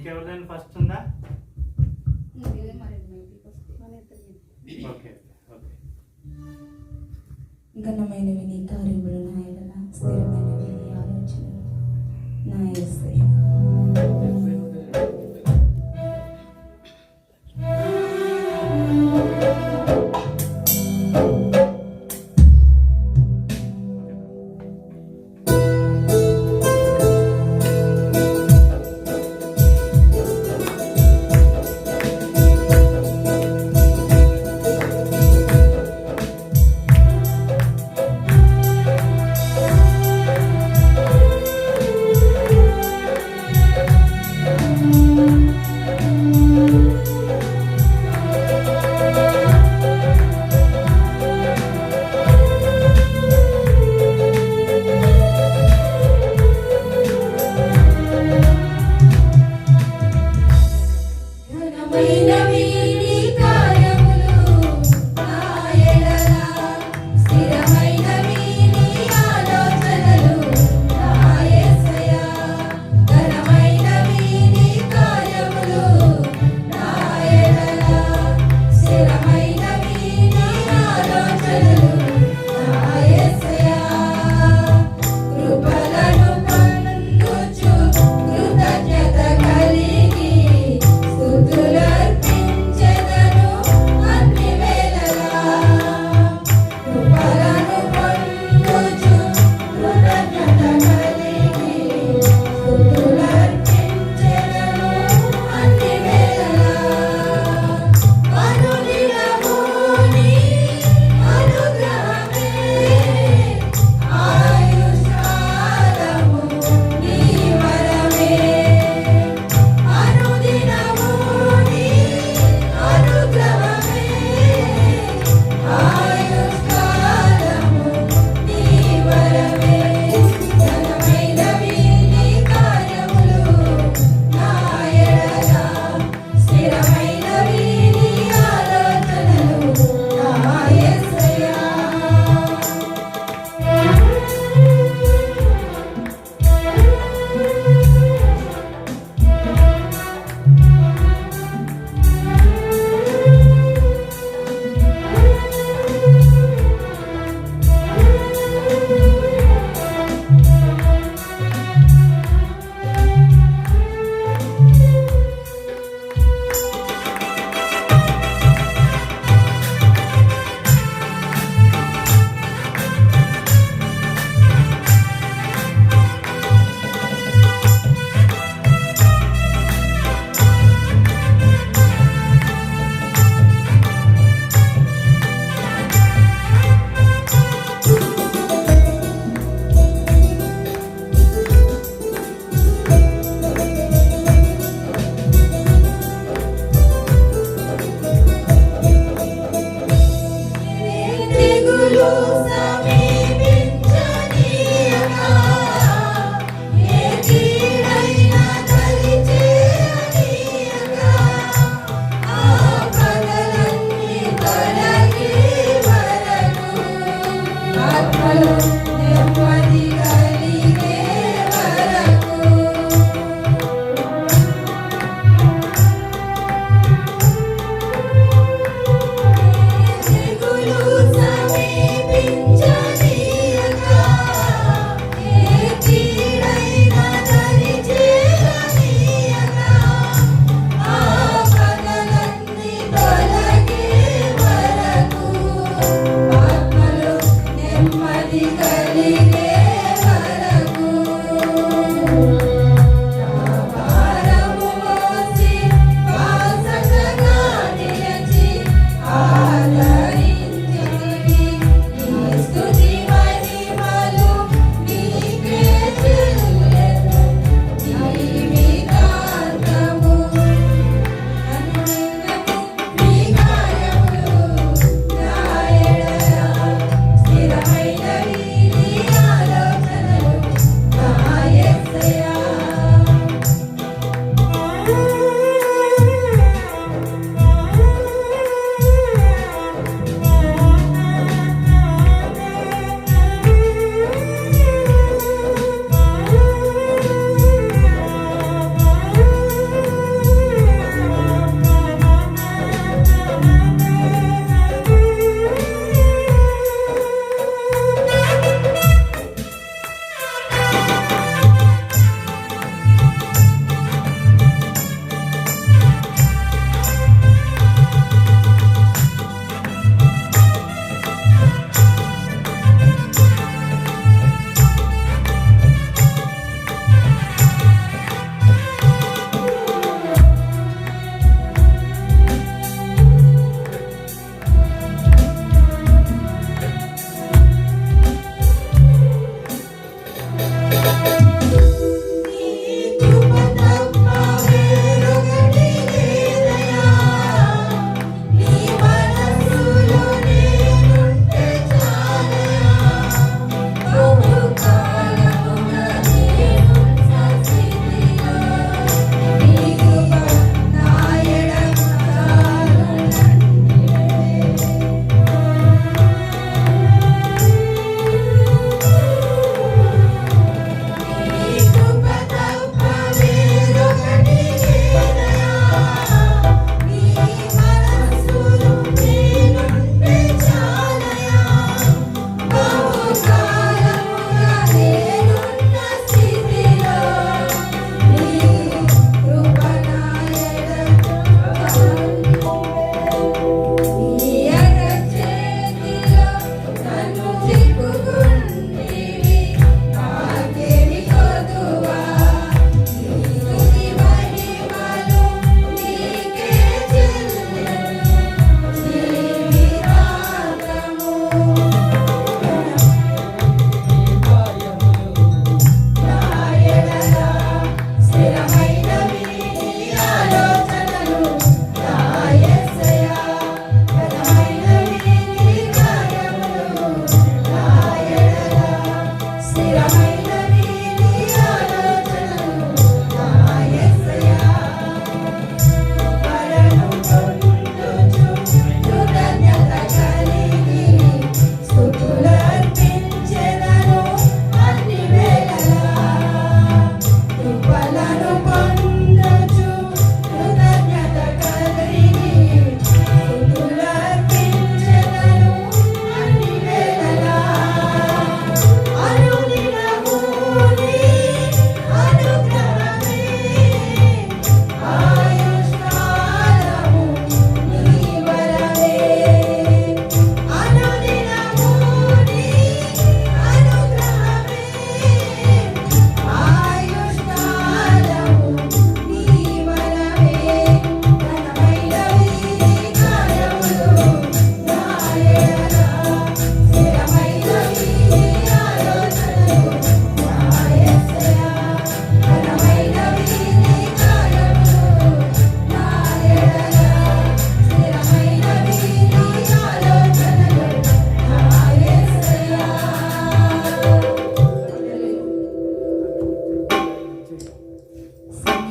ఇంకెవరిదైనా first ఉందా? Okay okay. ఘనమైనవి నీ కార్యములు నా ఎడల, స్థిరమైనవి నీ ఆలోచనలు నా యేసయ్యా.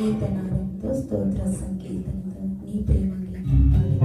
గీతనాదంతో స్తోత్ర సంకీర్తనతో నీ ప్రేమ గీతం పాడి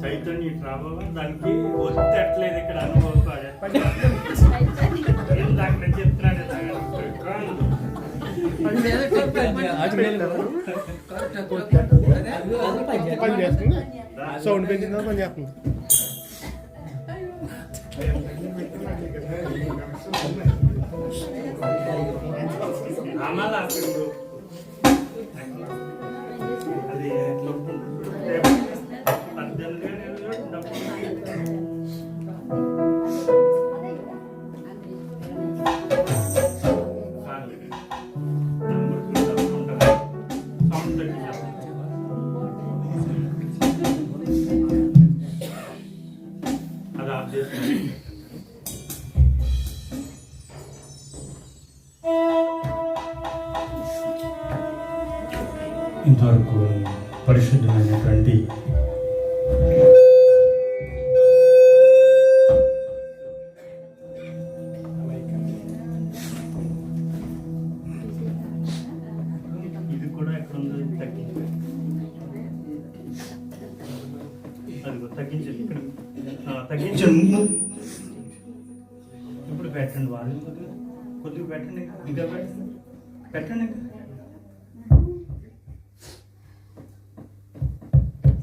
చైతన్య రాబాబా దానికి ఒత్తట్లేదు ఇక్కడ అనుభవపడే ఇందాక చెప్తున్నాడు పని చేస్తుంది, సౌండ్ పెంచిందా పని చేస్తుంది. అమలా అది ఇంతవరకు పరిశుద్ధమైనటువంటి ఇది కూడా ఎక్కడ ఉందో తగ్గించండి, అది తగ్గించండి, ఇక్కడ తగ్గించండి. ఇప్పుడు పెట్టండి, వాళ్ళు కొద్దిగా పెట్టండి, ఇంకా పెట్టండి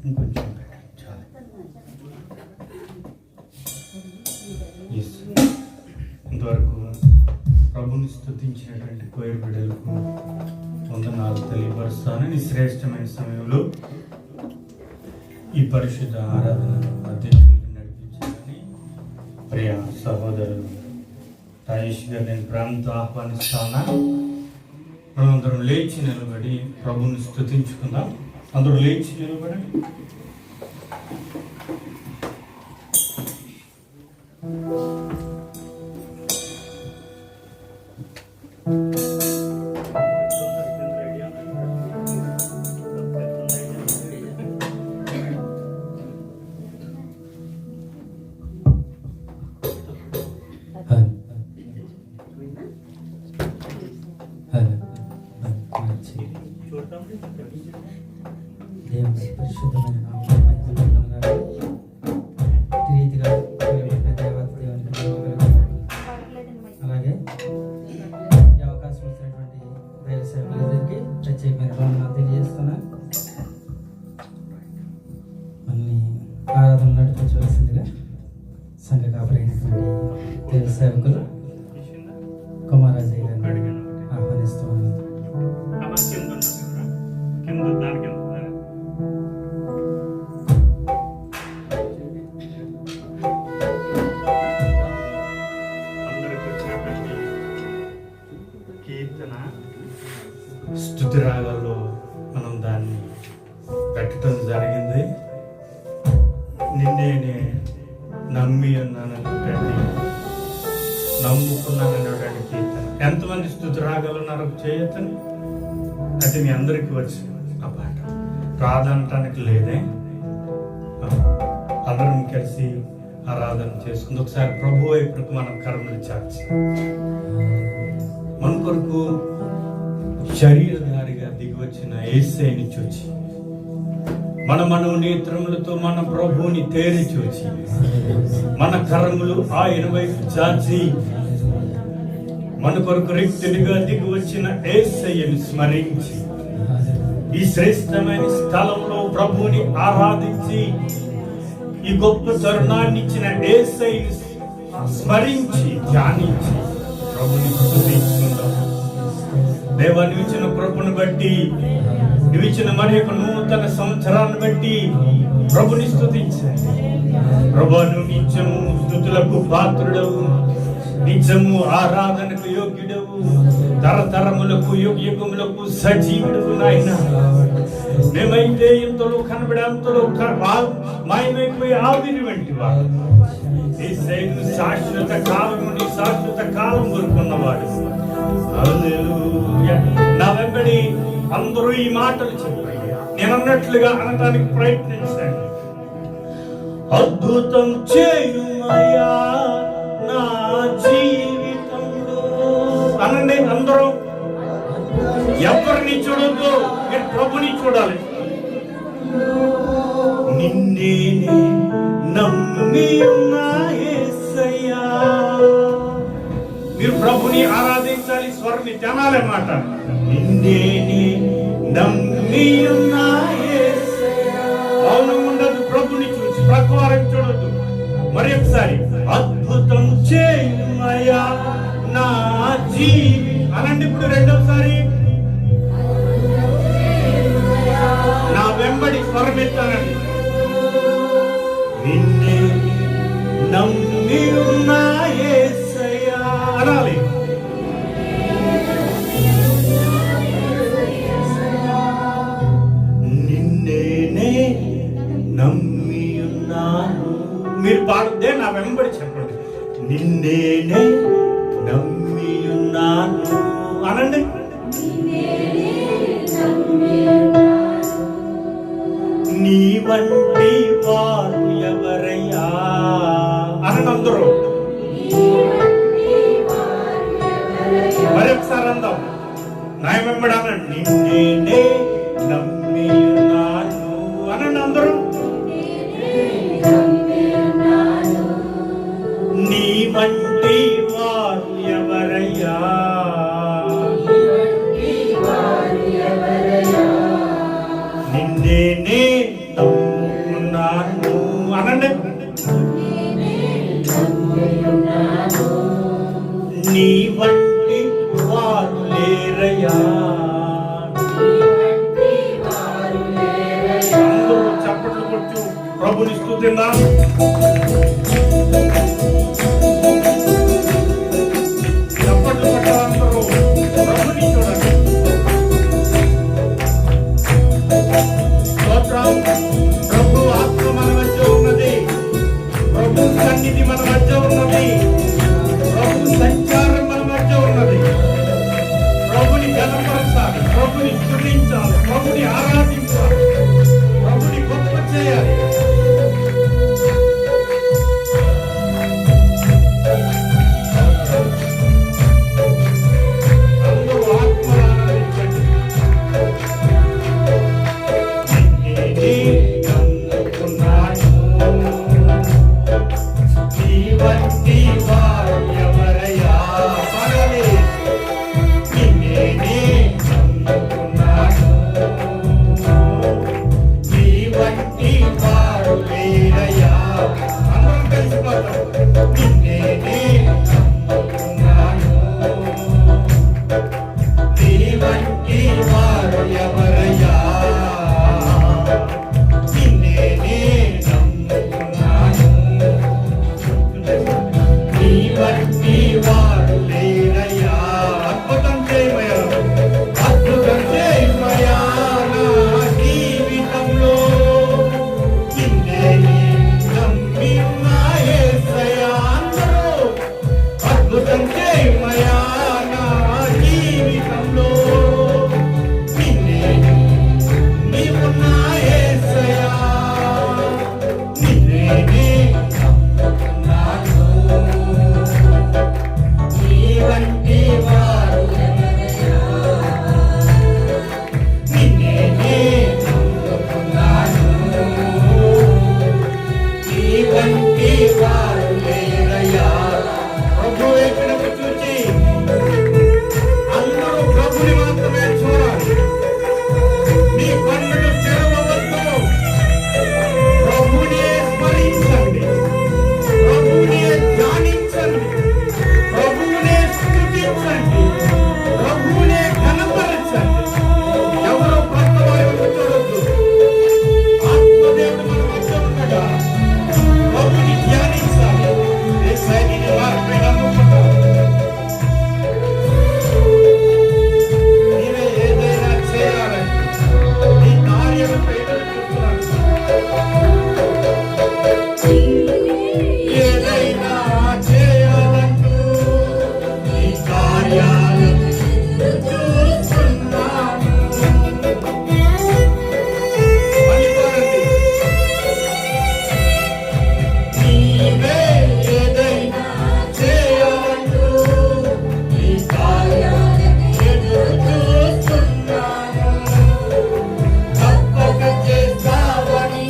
ఇంకొంచెం చాలా. ఇంతవరకు ప్రభుని స్తుతించినటువంటి కోయిర్ బిడ్డలకు వందనాలు తెలియపరుస్తానని శ్రేష్టమైన సమయంలో ఈ పరిశుద్ధ ఆరాధనను అధ్యక్షులకు నడిపించాలని ప్రియ సహోదరులు రాజేష్ గారు నేను ప్రేమతో ఆహ్వానిస్తాను. మనమందరం లేచి నిలబడి ప్రభుని స్తుతించుకుందాం. అందరూ లేచి నిలబడండి. దేవుని పరిశుద్ధమైన రీతిగా అలాగే ఈ అవకాశం ఇచ్చినటువంటి దైవ సేవకులందరికీ ప్రత్యేకమైన వందనాలు తెలియజేస్తున్నా. మనల్ని ఆరాధన నడిపించవలసిందిగా సంఘ కాపరైనటువంటి దైవ సేవకులు కుమారాజయ్య గారిని ఆహ్వానిస్తూ ఉన్నాను. స్తుతి రాగాల్లో మనం దాన్ని పెట్టడం జరిగింది. నిన్నే నమ్మి ఉన్నానన్నటువంటి నమ్ముకున్నానన్నటువంటి కీర్తన. ఎంతమంది స్తుతి రాగాలు ఉన్నారు చేయొద్దని? అది మీ అందరికీ వచ్చి ఆ పాట రాదనటానికి లేదే. అందరం కలిసి ఆరాధన చేసుకుంది. ఒకసారి ప్రభు వైపుకు మనం కర్మలు చాచి మన కొరకు శరీరధారిగా దిగి వచ్చిన యేసయ్యని చూచి మన నేత్రములతో మన ప్రభువుని తేరి చూచి మన కర్మలు ఆయన వైపు చాచి మన కొరకు రిక్తునిగా దిగి వచ్చిన యేసయ్యని స్మరించి ఈ శ్రేష్టమైన స్థలంలో ప్రభువుని ఆరాధించి ఈ గొప్ప తరుణాన్ని ఇచ్చిన యేసయ్యని స్మరించి ధ్యానించి ప్రభుని స్తుతించుకుందాం. దేవా, నువ్వు ఇచ్చిన కృపను బట్టి, నువ్వు ఇచ్చిన మరి యొక్క నూతన సంవత్సరాన్ని బట్టి ప్రభుని స్తుతించండి. ప్రభు, నువ్వు నిత్యము స్తుతులకు పాత్రుడవు, నిత్యము ఆరాధనకు యోగ్యుడవు, తరతరములకు యుగములకు సజీవుడవు నాయన. మేమైతే ఇంతలో కనబడే అంతలో మాయమైపోయి ఆవిరి వంటి వాడు. శాశ్వత కాలం నుండి శాశ్వత కాలం కోరుకున్నవాడు. నా వెంబడి అందరూ ఈ మాటలు చెప్పాయి. నేను అన్నట్లుగా అనటానికి ప్రయత్నించండి. అద్భుతం చేయుమయ్యా నా జీవితంలో అనండి అందరూ. ఎవరిని చూడొద్దు, మీరు ప్రభుని చూడాలి. నిన్నేనే నమ్మి ఉన్న యేసయ్యా. మీరు ప్రభుని ఆరాధించాలి, స్వరాన్ని తినాలన్నమాట. నిన్నేనే నమ్మి ఉన్న యేసయ్యా. మౌనం ఉండదు, ప్రభుని చూసి ప్రకారం చూడొద్దు. మరి ఒకసారి అద్భుతం చేయమయ్యా నా జీవి అనండి. ఇప్పుడు రెండోసారి నా వెంబడి స్వరమెత్తానండి. నిన్నే నమ్మి ఉన్న యేసయ్యా అనాలి. నిన్నేనే నమ్మి ఉన్నాను. మీరు పాడుదే నా వెంబడి చెప్పండి. నిన్నేనే నమ్మి ఉన్నాను అనండి. నీ వంటి వారు ఎవరయ్యా అనండి అందరూ. మరొకసారి అందాం. నా వెంబడి అనండి. నిన్నేనే నమ్మి ఉన్నాను అనండి అందరూ. నీ వంటి వారు ఎవరయ్యా. నిన్నేనే నమ్ముకున్నాను అనండి. నీ వంటి వారు లేరయ్యా. అందరూ చప్పట్లు కొట్టు ప్రభుని స్తుతిద్దాం. చప్పట్లు కొట్టాలందరూ ప్రభుని చూడండి. ప్రభు ఆత్మ మన మధ్య ఉన్నది. ప్రభు సన్నిధి మన మధ్య ఉన్నది. ప్రభు సంచారం మన మధ్య ఉన్నది. ప్రభుని గణపరచాలి, ప్రభుని స్తుతించాలి, ప్రభుని ఆరాధించాలి, ప్రభుని గొప్ప చేయాలి. అందరూ ఆత్మను ఆరాధించండి. నీ వంటి వారు ఎవరయ్యా పాడాలి. నిన్నేనే నమ్ముకున్నాను. నీ వంటి వారు లేరయ్యా. అందరం కలిసి పాడతాం. నిన్నేనే నమ్ముకున్నాను. నీ వంటి వారు ఎవరయ్యా. నిన్నేనే నమ్ముకున్నాను. నీ వంటి వారు లేరయ్యా. అద్భుతం చేయమయ్యా, అద్భుతం చేయమయ్యా నా జీవితంలో. నిన్నేనే నమ్మి ఉన్న యేసయ్యా. అందరూ అద్భుతం చేయమయ్యా నా జీవితంలో. నిన్నేనే నీవున్న యేసయ్యా. నిన్నేనే నమ్ముకున్నాను. నీ వంటి వారు ఎవరయ్యా. నిన్నేనే నమ్ముకున్నాను. నీ వంటి వారు లేరయ్యా. ప్రభు ఎక్కడకు చూచి అందరూ ప్రభుని మాత్రమే చూడాలి. నీ కన్నులు తెరవవద్దు. ప్రభునే స్మరించండి, ప్రభునే ధ్యానించండి, ప్రభునే స్తుతించండి, ప్రభునే ఘనపరచండి. ఎవరో పక్క వారి చూడొద్దు. ఆత్మదేవుడు మన మధ్య ఉండగా ప్రభుని ధ్యానించాలి. యేసయ్యని వారిపై నమ్ముకుంటాం. నీవే ఏదైనా చేయాలంటే నీ కార్యముపై చూస్తున్నాను. ఏదైనా చేయాలంటూ నీ కార్యాలను చూస్తున్నాను. మళ్ళీ పాడండి. నీవే ఏదైనా చేయాలంటూ నీ కార్యాలను చూస్తున్నాను. తప్పక చేస్తావని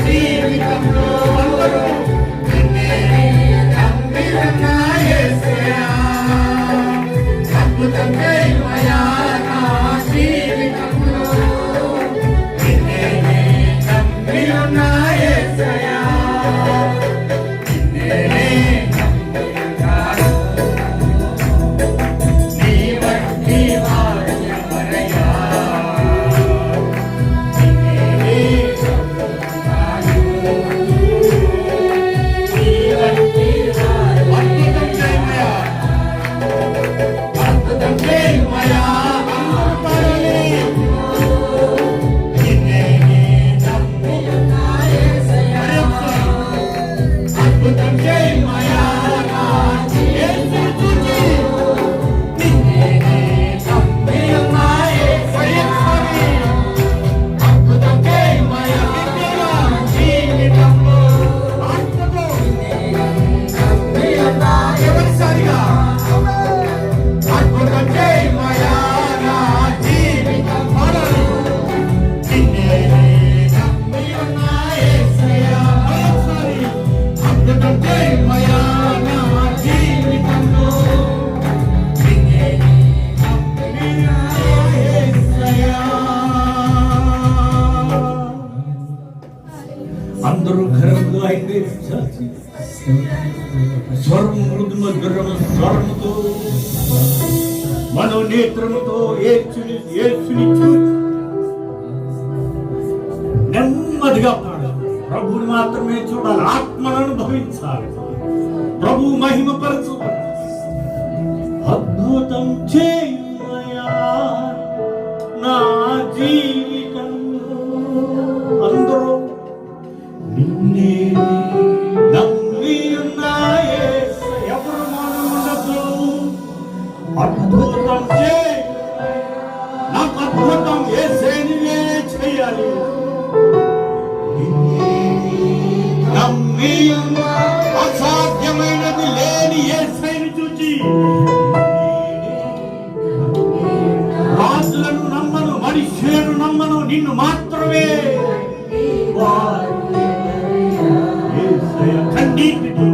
జీవితంలో అందరూ నిన్నే నమ్మి ఉన్నా యేసయ్యా. అద్భుతం చేయమయ్యా నా జీవితంలో నిన్నే నమ్మి ఉన్నా యేసయ్యా. నిన్నే నమ్మి ఉన్నాను. నీ వంటి వాడు ఎవరయ్యా? నిన్నే నమ్ముతున్నాను. నీ వంటి వాడు అద్భుతం చేయమయ్యా. అద్భుతం చేయమయ్యా. నిన్నే నమ్మి ఉన్నా యేసయ్యా. అద్భుతం చేయమయ్యా నా యేసుని. నిన్నే నమ్మి ఉన్నా యేసయ్యా. అద్భుతం చేయమయ్యా నా జీవితంలో. అద్భుతం నమ్మి ఉన్నా ఎవరిసారిగా అద్భుతం చేయమయ్యా నా జీవితంలో. నిన్నే నమ్మి ఉన్నా యేసయ్యా. అద్భుతం చేయమయ్యా నా జీవితంలో. నిన్నే నమ్మి ఉన్నా యేసయ్యా. అందరూ కరములు అయితే స్వరము మృదు మధురము స్వరముతో మనోనేత్రముతో యేసుని చూచి నెమ్మదిగా పాడాలి. ప్రభుని మాత్రమే చూడాలి. ఆత్మను అనుభవించాలి. ప్రభు మహిమపరచు. అద్భుతం చేయమయ్యా నా జీవితంలో. అందరూ నిన్నే నమ్మి ఉన్నా యేసయ్యా. ఎవరు మానవులకు అద్భుతం చేయి. నాకు అద్భుతం యేసయ్యనే చేయాలి. నిన్నే నమ్మి ఉన్నా అసాధ్యమైనది లేని యేసయ్యను చూచి రాజులను నమ్మను, మనుష్యులను నమ్మను, నిన్ను మాత్రమే యేసయ్య కన్నీటితో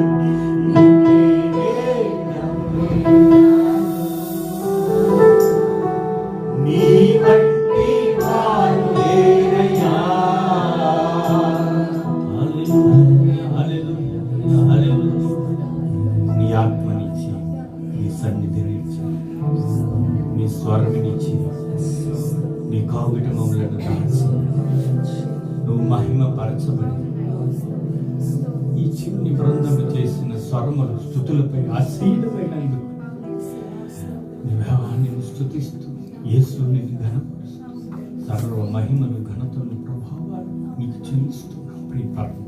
నీ వంటి వారు లేరయ్యా. హల్లెలూయా, హల్లెలూయా, హల్లెలూయా. నీ ఆత్మనిచ్చి, నీ సన్నిధినిచ్చి, నీ స్వరమినిచ్చి, నీ కావిట మమ్మలను దాచి నువ్వు మహిమ పరచబడి ఈ చిన్ని బృందము చేసిన స్వరములు స్తుతులపై ఆశీర్వైనందుకు నిన్ను స్తుతిస్తూ యేసుని ఘనపరుస్తూ సర్వ మహిమలు ఘనతలు ప్రభావాలు నీకు చెల్లిస్తున్నాం. ప్రియ ప్రార్థన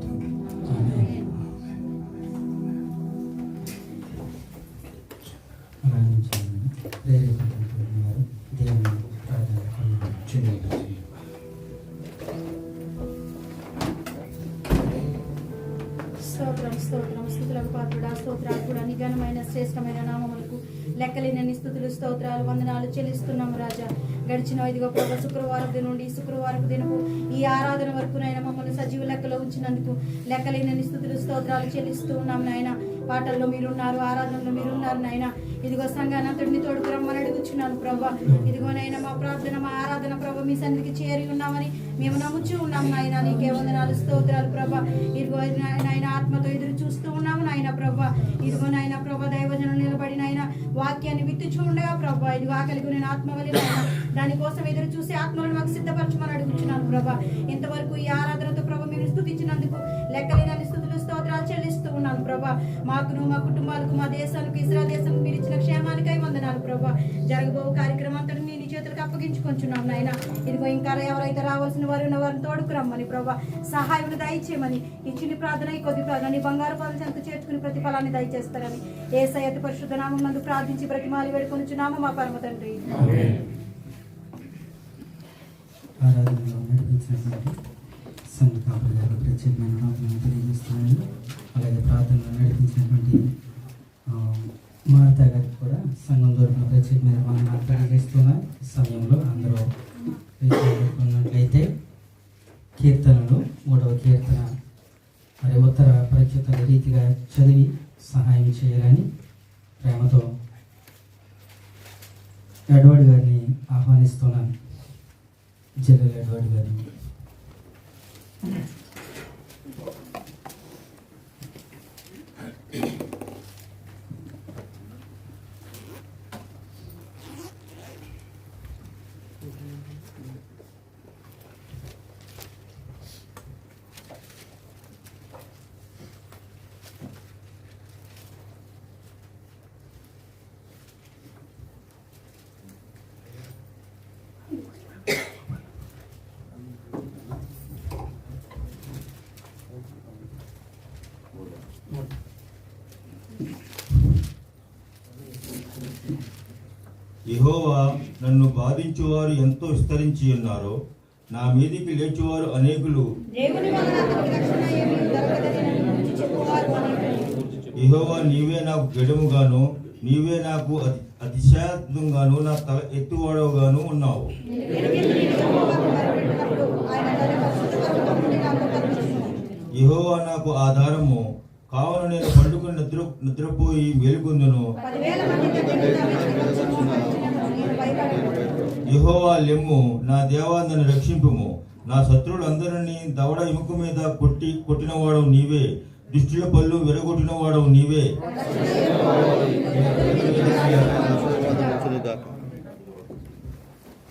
స్తోత్రం స్తోత్రం స్తుతులకు పాత్రుడా స్తోత్రాలు కూడా నిఘనమైన శ్రేష్టమైన నామములకు లెక్కలేనన్ని స్తుతులు స్తోత్రాలు వందనాలు చెల్లిస్తున్నాము రాజా. గడిచిన ఇదిగో ప్రభు శుక్రవారం నుండి శుక్రవారం దినపు ఈ ఆరాధన వరకు నాయన మమ్మల్ని సజీవ లెక్కలో ఉంచినందుకు లెక్కలేనన్ని స్తుతులు స్తోత్రాలు చెల్లిస్తూ ఉన్నాం నాయన. పాటల్లో మీరున్నారు, ఆరాధనలో మీరున్నారు నాయన. ఇదిగో సంఘానంతటిని తోడుకు రమ్మని అడుగుచున్నాను ప్రభా. ఇదిగో నాయన మా ప్రార్థన మా ఆరాధన ప్రభా మీ సన్నిధికి చేరి ఉన్నామని మేము నమ్ముచూ ఉన్నాం నాయన. నీకే వందనాలు స్తోత్రాలు ప్రభా. ఇదిగో నాయన ఆత్మతో ఎదురు చూస్తూ ఉన్నాము నాయన ప్రభా. ఇదిగో నాయన ప్రభా దైవజనులు నిలబడి నాయన వాక్యాన్ని విత్తుచూ ఉండగా ప్రభా. ఇదిగో ఆకలికి నేను ఆత్మ వల్ల నాయన దానికోసం ఎదురు చూసి ఆత్మలను మాకు సిద్ధపరచమని అడుగుచున్నాను ప్రభా. ఇంతవరకు ఈ ఆరాధనతో ప్రభా మీరు స్తుతించినందుకు లెక్కలేనన్ని స్తుతులు స్తోత్రాలు చెల్లిస్తూ ఉన్నాను ప్రభా. మాకును మా కుటుంబాలకు మా దేశానికి ఇజ్రాయెల్ దేశానికి మీరు ఇచ్చిన క్షేమానికై వందనాలు ప్రభా. జరగబో కార్యక్రమం అంతా నీ చేతులకు అప్పగించుకొంచున్నాం నాయన. ఇదిగో ఇంకా ఎవరైతే రావాల్సిన వారు ఉన్న వారిని తోడుకు రమ్మని ప్రభా సహాయం దయచేయమని ఇచ్చిన ప్రార్థన ఈ కొద్ది ప్రార్థన నీ బంగారు పాలు చెంత చేర్చుకుని ప్రతిఫలాన్ని దయచేస్తారని యేసయ్య అతి పరిశుద్ధ నామం నందు ప్రార్థించి బ్రతిమాలి వేడుకొనుచున్నాము మా పరమ తండ్రి. ఆరాధనలో నడిపించినటువంటి సంఘ కాపులు గారు ప్రత్యేకమైన నామములను తెలియజేస్తున్నాను. అలాగే ప్రార్థనలో నడిపించినటువంటి మారుతా గారికి కూడా సంఘం తరపున ప్రత్యేకమైన వందనాలు తెలియజేస్తున్నాను. ఈ సమయంలో అందరూ ఉన్నట్లయితే కీర్తనలు 3వ కీర్తన మరి ఉత్తర ప్రత్యుత్తర రీతిగా చదివి సహాయం చేయాలని ప్రేమతో ఎడ్వర్డ్ గారిని ఆహ్వానిస్తున్నాను. జనరల్ ఎడ్వర్డ్ గారిని. యెహోవా, నన్ను బాధించువారు ఎంతో విస్తరించి ఉన్నారో, నా మీదికి లేచువారు అనేకులు. యెహోవా, నీవే నాకు గెడముగాను, నీవే నాకు అతిశయంగాను, నా తల ఎత్తువాడవుగాను ఉన్నావు. యెహోవా నాకు ఆధారము, కావున నేను పండుకొని నిద్రపోయి మేలుకొందును. యెహోవా లెమ్ము, నా దేవా నన్ను రక్షింపుము. నా శత్రువులందరినీ దవడ ఎముక మీద కొట్టినవాడవు నీవే, దుష్టుల పళ్ళు విరగొట్టినవాడవు నీవే.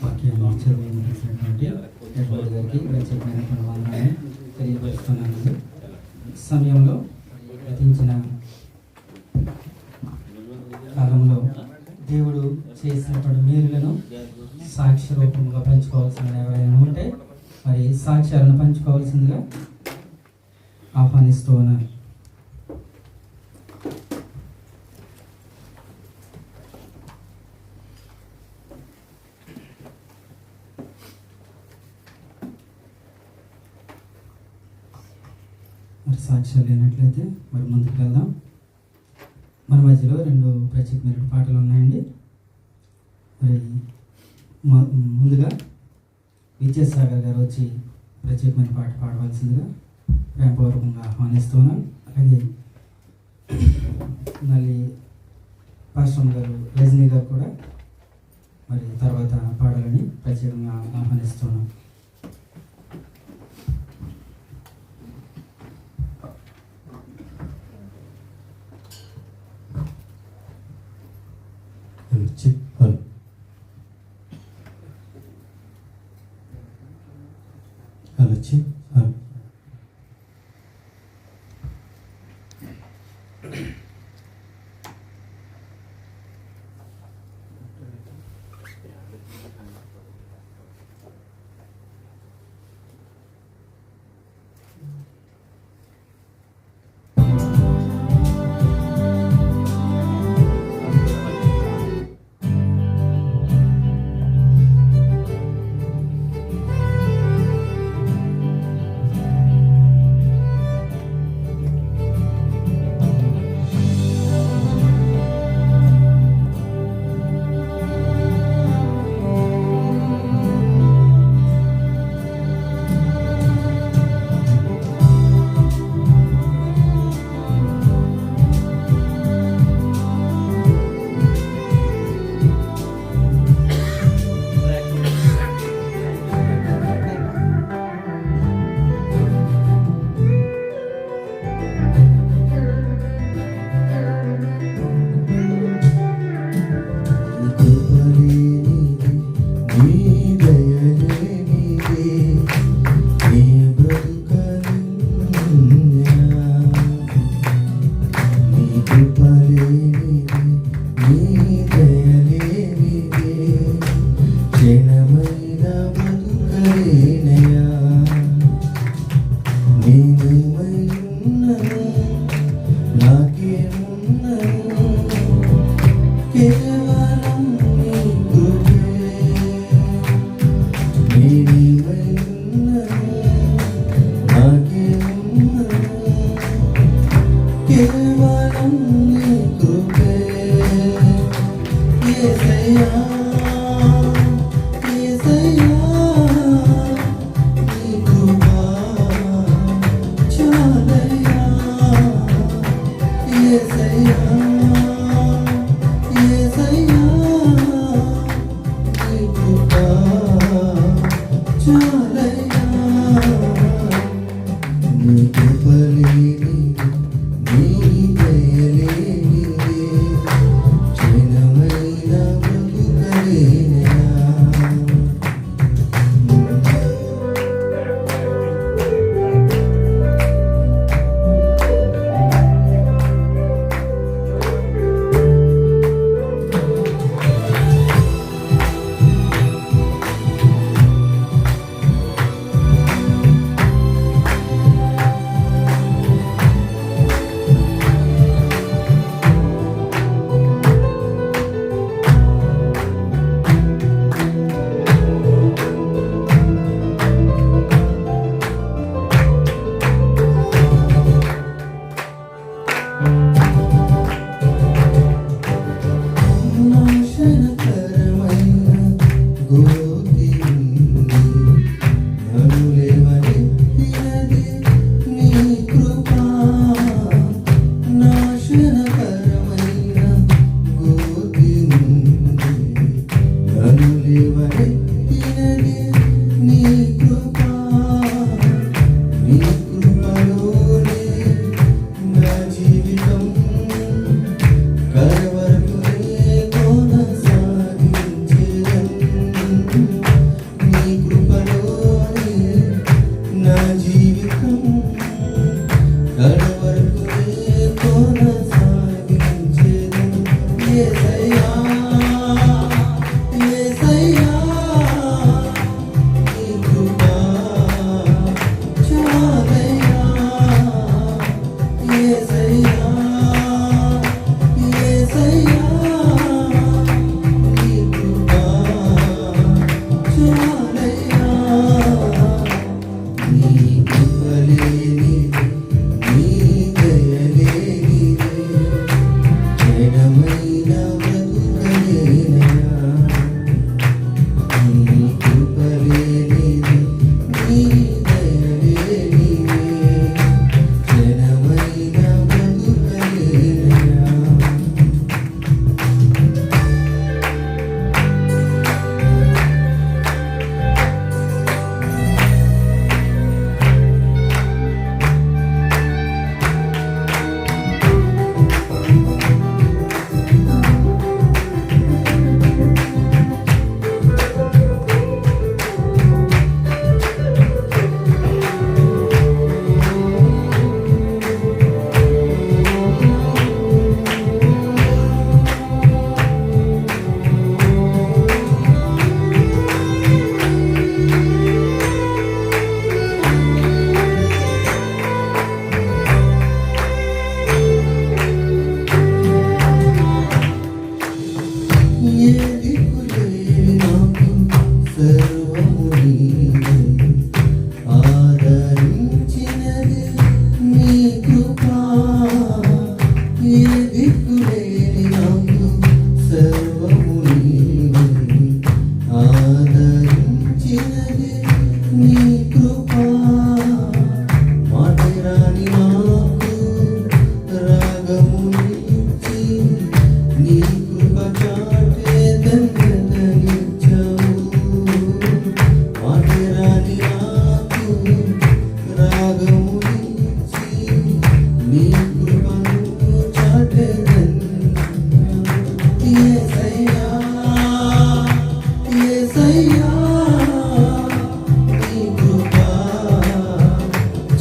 వాక్యాన్ని చదివినటువంటి ఎడ్వర్డ్ గారికి ప్రత్యేకమైనటువంటి వందనాన్ని తెలియపరుస్తున్నాను. సమయంలో గతించిన కాలంలో దేవుడు చేసినటువంటి మేలులను సాక్ష్య రూపంగా పంచుకోవాల్సిన ఎవరైనా ఉంటే మరి సాక్ష్యాలను పంచుకోవాల్సిందిగా ఆహ్వానిస్తూ ఉన్నారు. మరి సాక్ష్యాలు లేనట్లయితే మరి ముందుకు వెళ్దాం. మన మధ్యలో 2 ప్రత్యేకమైన పాటలు ఉన్నాయండి. మరి ముందుగా విద్యాసాగర్ గారు వచ్చి ప్రత్యేకమైన పాట పాడవలసిందిగా ప్రేమపూర్వకంగా ఆహ్వానిస్తున్నాం. అలాగే మళ్ళీ పాస్టర్ గారు రజనీ గారు కూడా మరి తర్వాత పాడాలని ప్రత్యేకంగా ఆహ్వానిస్తున్నాం.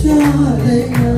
చాలయ్యా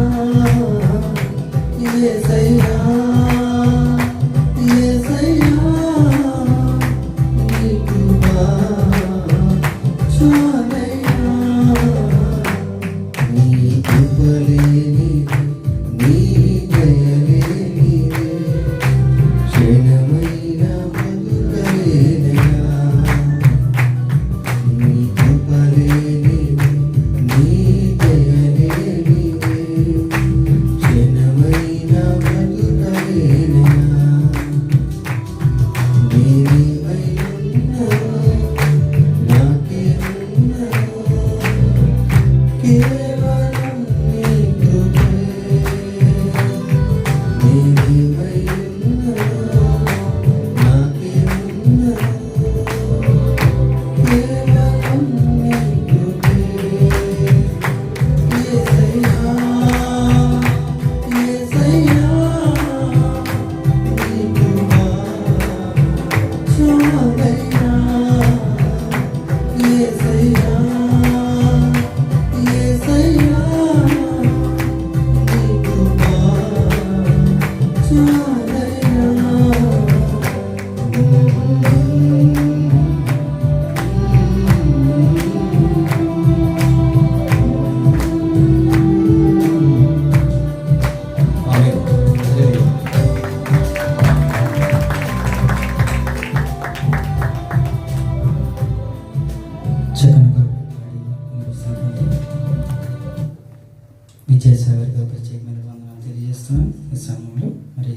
విజయసాగర్ గారు ప్రత్యేకమైన వందనాలు తెలియజేస్తున్నాను. ఈ సమయంలో మరి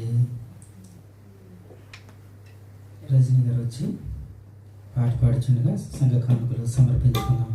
రజనీ గారు వచ్చి పాట పాడుచుండగా సంఘ కానుకలు సమర్పించుకున్నాము.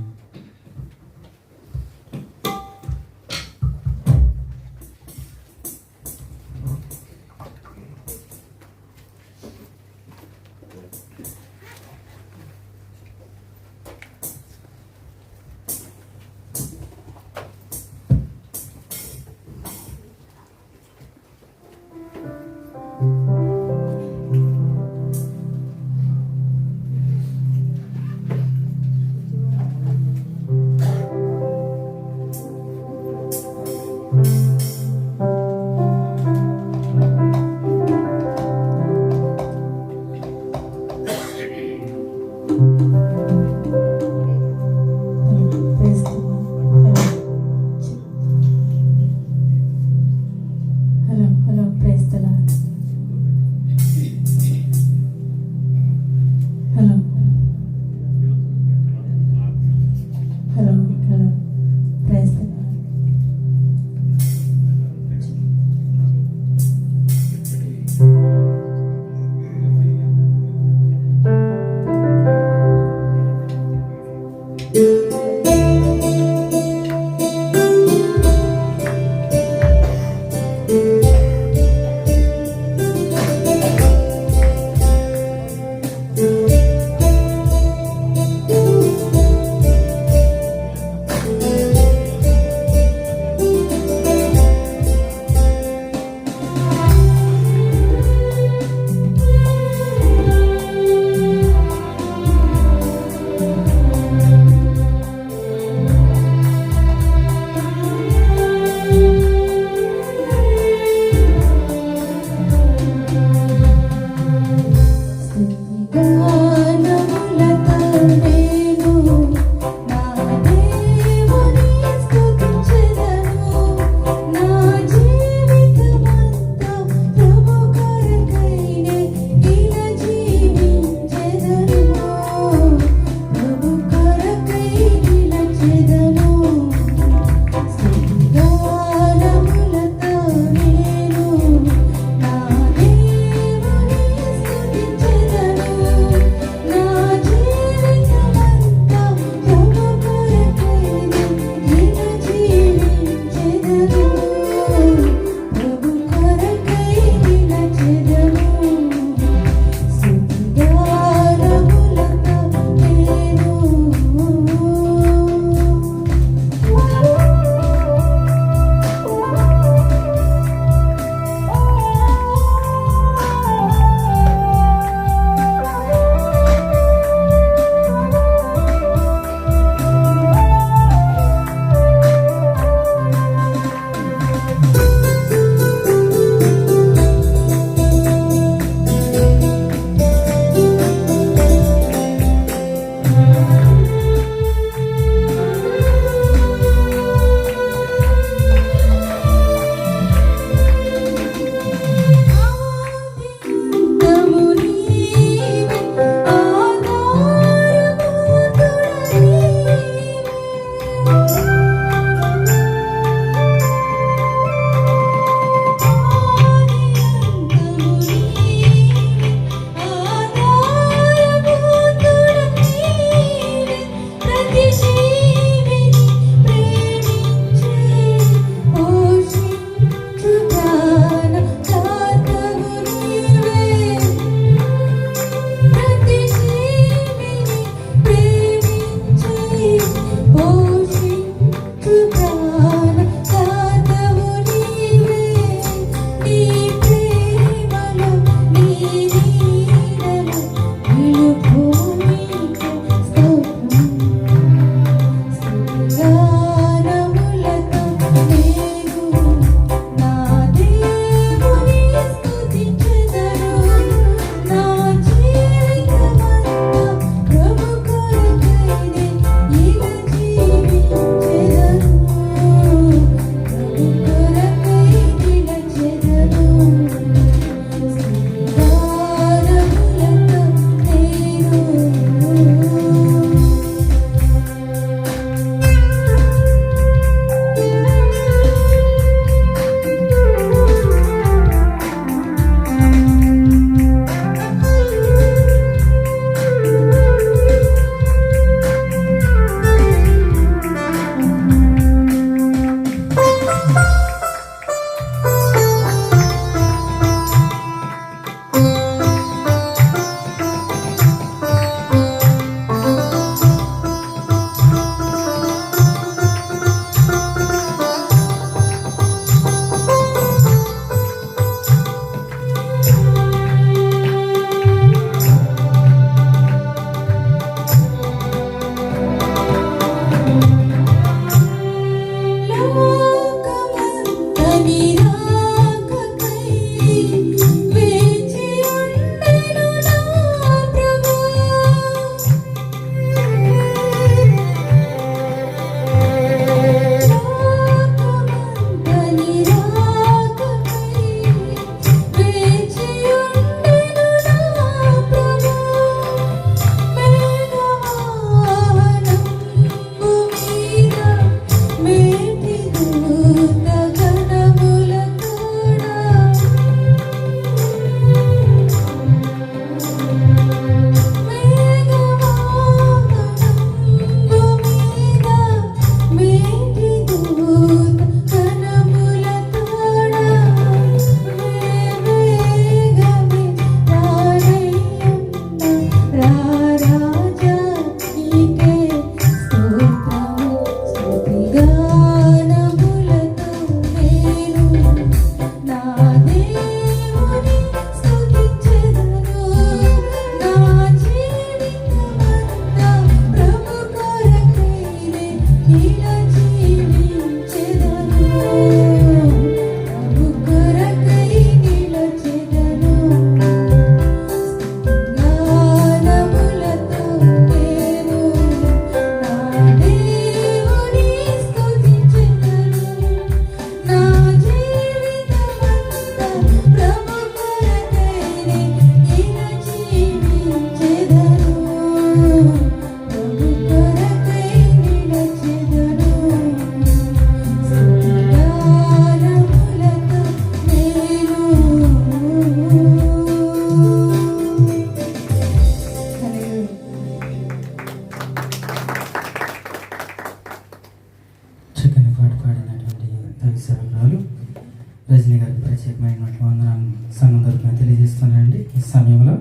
రజనీ గారికి ప్రత్యేకమైనటువంటి వందనాలు సంఘం తరపున తెలియజేస్తున్నానండి. ఈ సమయంలో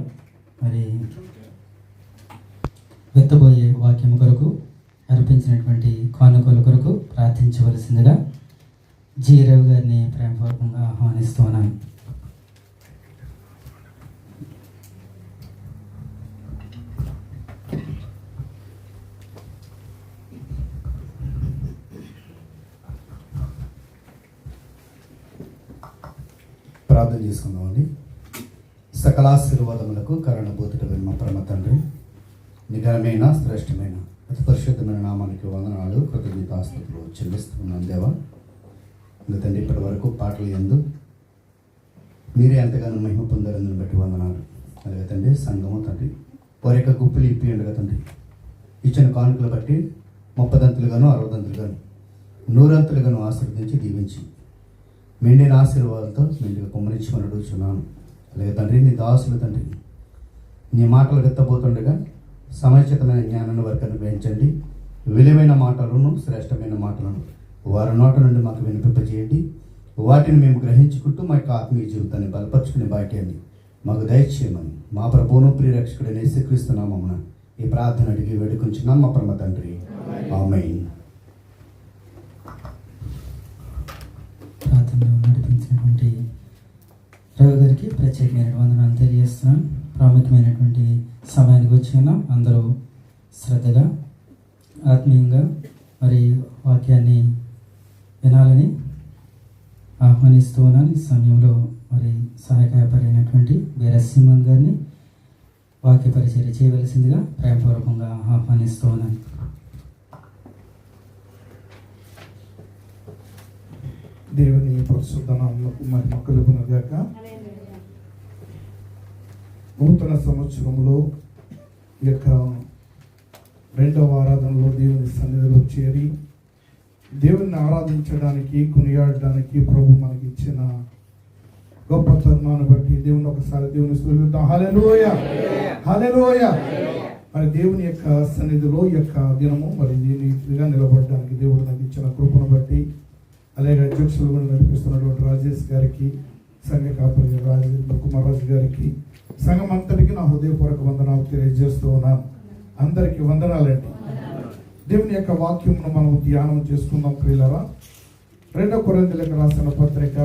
మరి వెత్తబోయే వాక్యం కొరకు అర్పించినటువంటి కానుకల కొరకు ప్రార్థించవలసిందిగా జి రవి గారిని ప్రేమపూర్వకంగా ఆహ్వానిస్తున్నాను. ప్రార్థన చేసుకుందామండి. సకలాశీర్వాదములకు కారణభూతుడైన మా పరమ తండ్రి, నిఘనమైన శ్రేష్టమైన అతి పరిశుద్ధమైన నామానికి వందనాలు కృతజ్ఞతాస్తుతులు చెల్లిస్తున్నాను దేవా. ఇంకా తండ్రి ఇప్పటి వరకు పాటలు యందు మీరే ఎంతగానో మహిమ పొందారని బట్టి వందనాలు. అలాగే తండ్రి సంఘము తండ్రి వారి యొక్క గుప్పులు ఇప్పియండుగా తండ్రి ఇచ్చిన కానుకలు బట్టి 30 దంతులుగాను 60 దంతులుగాను 100 అంతులుగాను ఆశీర్వదించి దీవించి మెండిన ఆశీర్వాదాలతో మెండుగా కుమ్మరించమని అడుగుతున్నాను. అలాగే తండ్రి నీ దాసులు తండ్రి నీ మాటలు ఎత్తబోతుండగా సముచితమైన జ్ఞానాన్ని వారికి అనుగ్రహించండి. విలువైన మాటలను శ్రేష్టమైన మాటలను వారి నోట నుండి మాకు వినిపింపజేయండి. వాటిని మేము గ్రహించుకుంటూ మా యొక్క ఆత్మీయ జీవితాన్ని బలపరుచుకునే భాగ్యాన్ని మాకు దయచేయమని మా ప్రభువును ప్రియరక్షకుడైన యేసుక్రీస్తు నామమున ఈ ప్రార్థన అడిగి వేడుకుంటున్నాం మా పరమ తండ్రి, ఆమేన్. ప్రార్థనలో నడిపించినటువంటి రవి గారికి ప్రత్యేకమైన వందనాలు తెలియజేస్తున్నాను. ప్రాముఖ్యమైనటువంటి సమయానికి వచ్చి ఉన్నాం. అందరూ శ్రద్ధగా ఆత్మీయంగా మరి వాక్యాన్ని వినాలని ఆహ్వానిస్తూ ఉన్నాను. ఈ సమయంలో మరి సహాయపరైనటువంటి బీరసింహన్ గారిని వాక్య పరిచర్య చేయవలసిందిగా ప్రేమపూర్వకంగా ఆహ్వానిస్తూ ఉన్నాను. దేవుని పరిశుద్ధ నామమునకు మహిమ కలుగును గాక. నూతన సంవత్సరంలో ఈ యొక్క 2వ ఆరాధనలో దేవుని సన్నిధిలో చేరి దేవుని ఆరాధించడానికి కొనియాడడానికి ప్రభు మనకి ఇచ్చిన గొప్ప తరుణాన్ని బట్టి దేవుని ఒకసారి దేవుని స్తుతిద్దాం. హల్లెలూయా, హల్లెలూయా. మరి దేవుని యొక్క సన్నిధిలో ఈ యొక్క దినము మరి నీతిగా నిలబడడానికి దేవుడు నాకు ఇచ్చిన కృపను బట్టి, అలాగే అధ్యక్షులు కూడా నడిపిస్తున్నటువంటి రాజేష్ గారికి, సంఘ కాపరి రాజేంద్ర కుమార్ రాజు గారికి, సంఘం అంతటికి నా హృదయపూర్వక వందనాలు తెలియజేస్తూ ఉన్నాను. అందరికీ వందనాలండి. దేవుని యొక్క వాక్యమును మనం ధ్యానం చేసుకుందాం ప్రియులారా. 2వ కొరింథీయులకు రాసిన పత్రిక